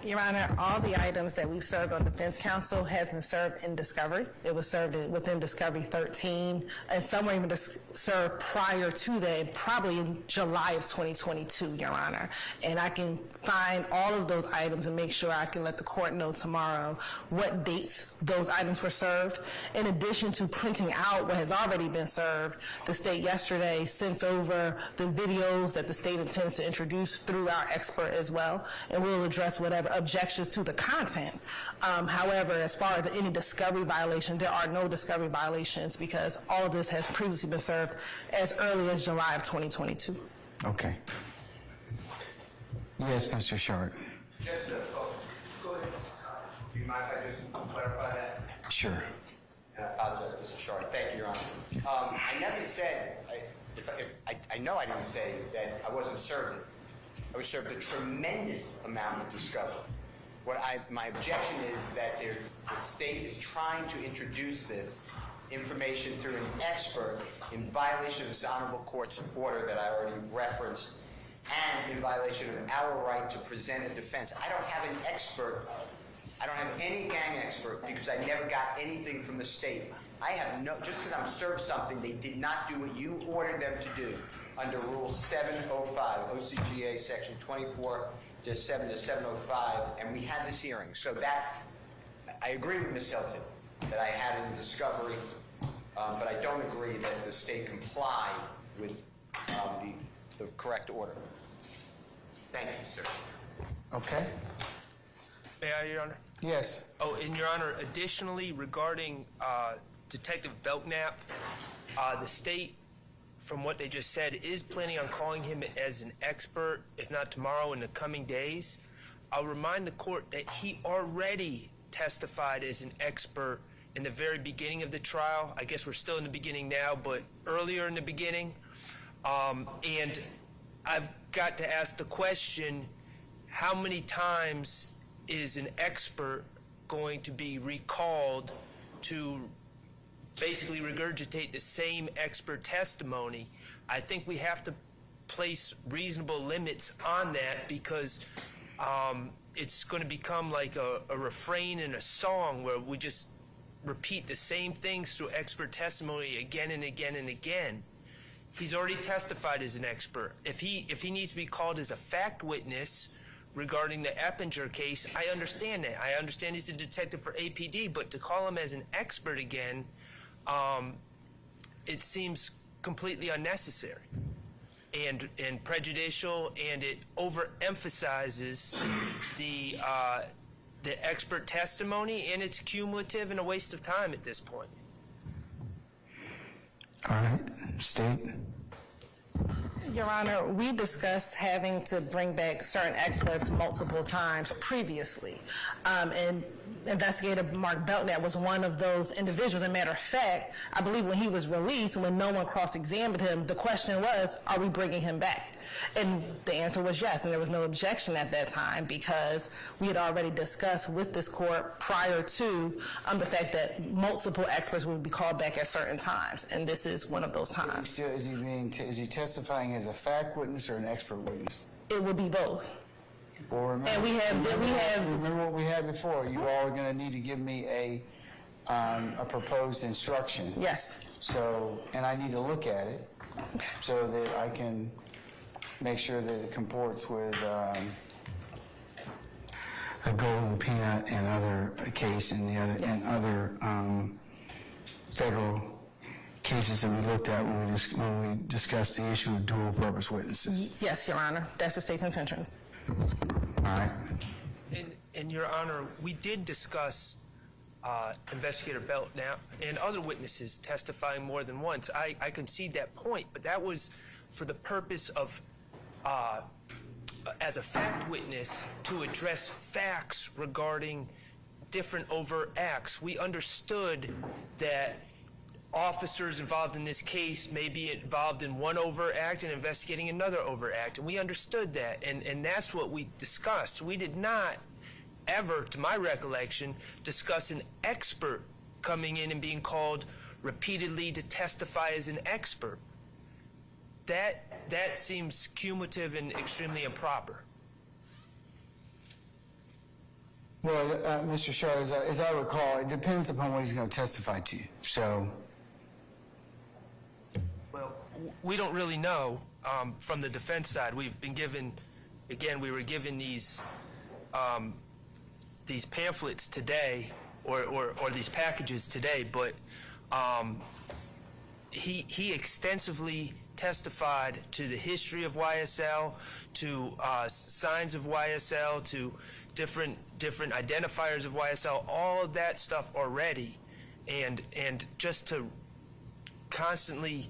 Your Honor, all the items that we've served on defense counsel has been served in discovery. It was served within Discovery 13, and some were even served prior to that, probably in July of 2022, Your Honor. And I can find all of those items and make sure I can let the court know tomorrow what dates those items were served. In addition to printing out what has already been served, the state yesterday sent over the videos that the state intends to introduce through our expert as well, and we'll address whatever objections to the content. However, as far as any discovery violation, there are no discovery violations because all of this has previously been served as early as July of 2022. Okay. Yes, Mr. Short. Just go ahead. Do you mind if I just clarify that? Sure. I apologize, Mr. Shari. Thank you, Your Honor. I never said, I know I didn't say that I wasn't served. I was served a tremendous amount of discovery. My objection is that the state is trying to introduce this information through an expert in violation of this honorable court's order that I already referenced, and in violation of our right to present a defense. I don't have an expert. I don't have any gang expert because I never got anything from the state. I have just because I'm served something, they did not do what you ordered them to do under Rule 705, OCGA Section 24-7 to 705, and we had this hearing. So that, I agree with Ms. Hilton that I had a discovery, but I don't agree that the state complied with the correct order. Thank you, sir. Okay. May I, Your Honor? Yes. Oh, and Your Honor, additionally, regarding Detective Belknap, the state, from what they just said, is planning on calling him as an expert, if not tomorrow, in the coming days. I'll remind the court that he already testified as an expert in the very beginning of the trial. I guess we're still in the beginning now, but earlier in the beginning. And I've got to ask the question, how many times is an expert going to be recalled to basically regurgitate the same expert testimony? I think we have to place reasonable limits on that because it's going to become like a refrain in a song where we just repeat the same things through expert testimony again and again and again. He's already testified as an expert. If he needs to be called as a fact witness regarding the Eppinger case, I understand that. I understand he's a detective for APD, but to call him as an expert again, it seems completely unnecessary and prejudicial, and it overemphasizes the expert testimony, and it's cumulative and a waste of time at this point. All right. State. Your Honor, we discussed having to bring back certain experts multiple times previously. And Investigator Mark Belknap was one of those individuals. As a matter of fact, I believe when he was released, when no one cross-examined him, the question was, are we bringing him back? And the answer was yes, and there was no objection at that time because we had already discussed with this court prior to the fact that multiple experts would be called back at certain times, and this is one of those times. Is he testifying as a fact witness or an expert witness? It would be both. Well, remember, And we have remember what we had before. You all are going to need to give me a proposed instruction. Yes. So, and I need to look at it so that I can make sure that it comports with a golden peanut and other case and other federal cases that we looked at when we discussed the issue of dual purpose witnesses. Yes, Your Honor. That's the state's intentions. All right. And Your Honor, we did discuss Investigator Belknap and other witnesses testifying more than once. I concede that point, but that was for the purpose of, as a fact witness, to address facts regarding different overt acts. We understood that officers involved in this case may be involved in one overt act and investigating another overt act, and we understood that, and that's what we discussed. We did not ever, to my recollection, discuss an expert coming in and being called repeatedly to testify as an expert. That seems cumulative and extremely improper. Well, Mr. Shaw, as I recall, it depends upon what he's going to testify to. So, Well, we don't really know from the defense side. We've been given, again, we were given these pamphlets today, or these packages today, but he extensively testified to the history of YSL, to signs of YSL, to different identifiers of YSL, all of that stuff already, and just to constantly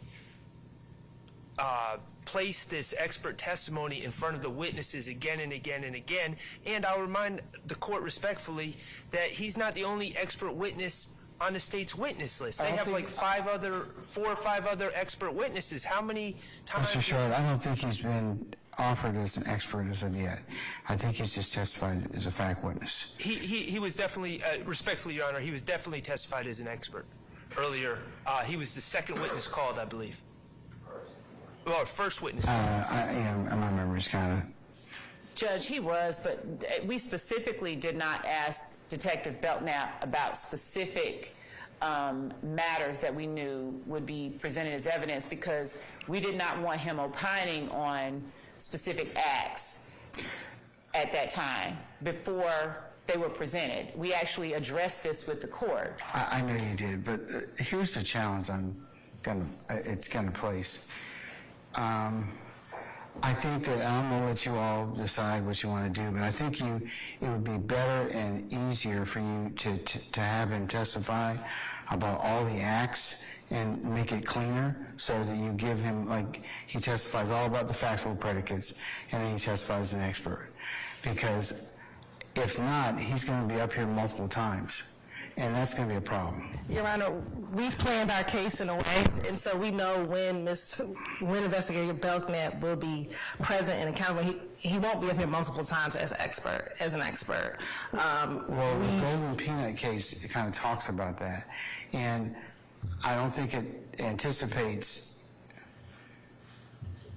place this expert testimony in front of the witnesses again and again and again. And I'll remind the court respectfully that he's not the only expert witness on the state's witness list. They I don't have think- like 4 or 5 other expert witnesses. How many times? Mr. Short, I don't think he's been offered as an expert as of yet. I think he's just testified as a fact witness. He was definitely, respectfully, Your Honor, he was definitely testified as an expert earlier. He was the second witness called, I believe. Or first witness. My memory's kind of... Judge, he was, but we specifically did not ask Detective Belknap about specific matters that we knew would be presented as evidence because we did not want him opining on specific acts at that time before they were presented. We actually addressed this with the court. I know you did, but here's the challenge it's gonna place. I think that I'm gonna let you all decide what you want to do, but I think it would be better and easier for you to have him testify about all the acts and make it cleaner so that you give him, like, he testifies all about the factual predicates and then he testifies as an expert. Because if not, he's going to be up here multiple times. And that's going to be a problem. Your Honor, we've planned our case in a way, and so we know when Investigator Belknap will be present and accountable. He won't be up here multiple times as an expert. Well, the Golden Peanut case, it kind of talks about that. And I don't think it anticipates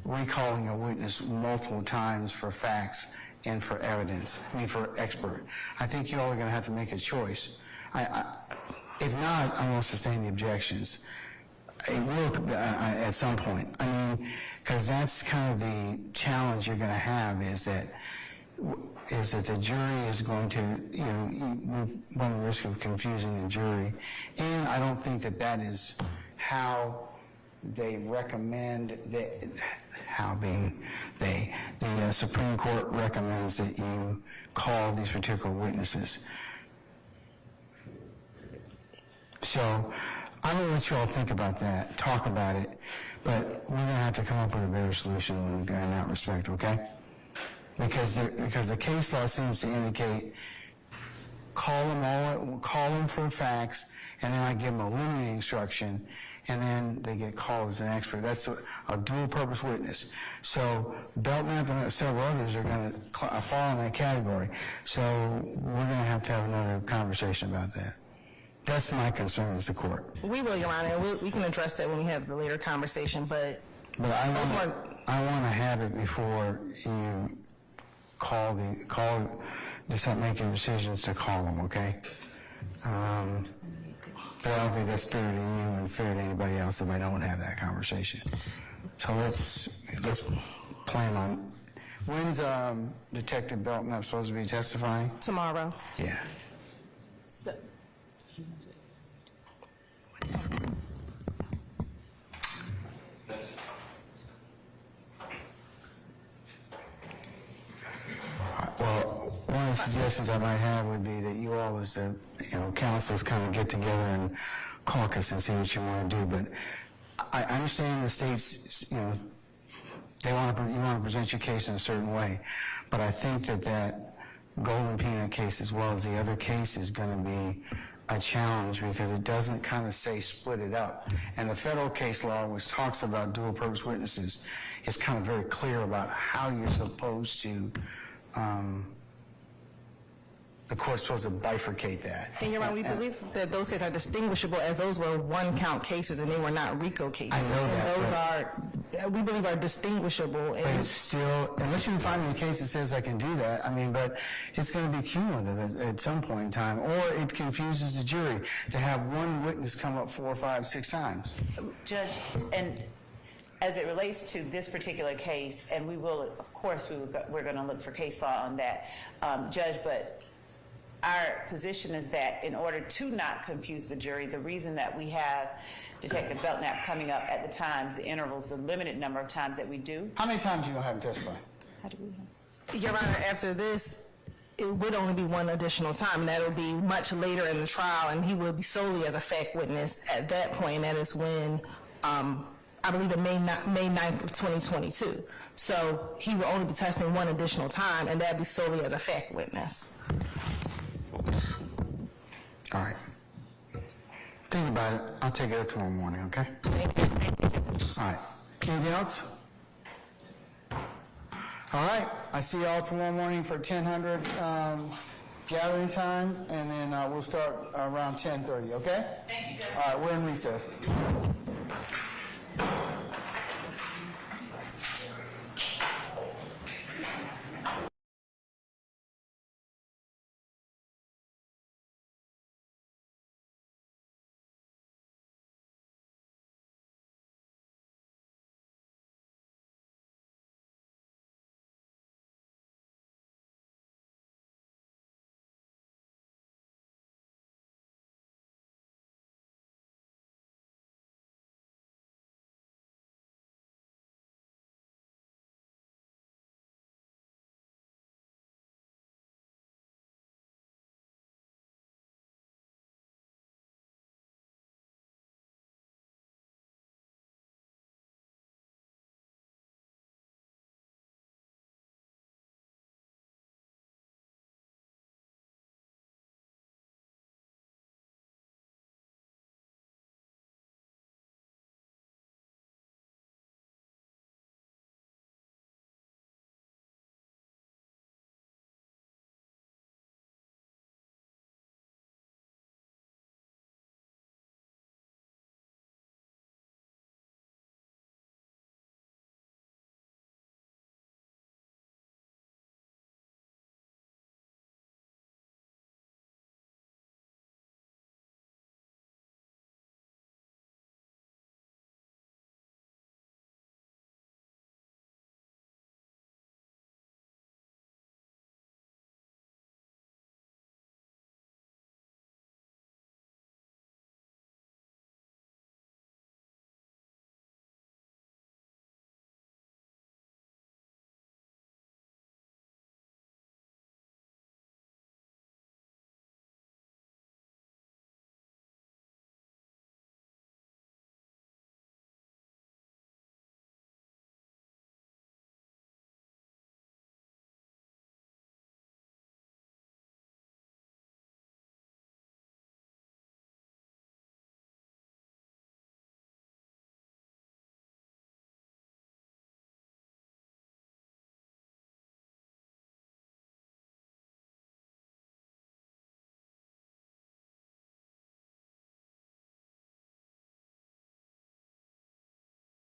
recalling a witness multiple times for facts and for evidence, for expert. I think you all are going to have to make a choice. If not, I'm going to sustain the objections. It will at some point. I mean, because that's kind of the challenge you're going to have is that the jury is going to, you run the risk of confusing the jury. And I don't think that is how they recommend that, the Supreme Court recommends that you call these particular witnesses. So I'm going to let you all think about that, talk about it, but we're going to have to come up with a better solution in that respect, okay? Because the case law seems to indicate call them for facts, and then I give them a limiting instruction, and then they get called as an expert. That's a dual-purpose witness. So Belknap and several others are going to fall in that category. So we're going to have another conversation about that. That's my concern as the court. We will, Your Honor. We can address that when we have the later conversation, but I want to have it before you decide make your decisions to call them, okay? But I don't think that's fair to you and fair to anybody else if I don't have that conversation. So let's plan on. When's Detective Belknap supposed to be testifying? tomorrow. Yeah. So, Well, one of the suggestions I might have would be that you all as the councils kind of get together and caucus and see what you want to do. But I understand the states, you want to present your case in a certain way. But I think that Golden Peanut case as well as the other case is going to be a challenge because it doesn't kind of say split it up. And the federal case law, which talks about dual purpose witnesses, is kind of very clear about how you're supposed to the court's supposed to bifurcate that. And Your Honor, we believe that those cases are distinguishable as those were one-count cases and they were not RICO cases. I know that, And those we believe are distinguishable. But it's still, unless you can find me a case that says I can do that, but it's going to be cumulative at some point in time, or it confuses the jury to have one witness come up 4, 5, 6 times. Judge, and as it relates to this particular case, and we will, of course, we're going to look for case law on that, Judge, but our position is that in order to not confuse the jury, the reason that we have Detective Belknap coming up at the times, the intervals, the limited number of times that we do. How many times do you have him testify? Your Honor, after this, it would only be one additional time, and that will be much later in the trial, and he will be solely as a fact witness at that point. That is when, I believe it May 9th of 2022. So he will only be testing one additional time, and that would be solely as a fact witness. All right. Think about it. I'll take it up tomorrow morning, okay? All right. Anything else? All right. I see y'all tomorrow morning for 1000 gathering time, and then we'll start around 10:30, okay? Thank you, Judge. All right, we're in recess.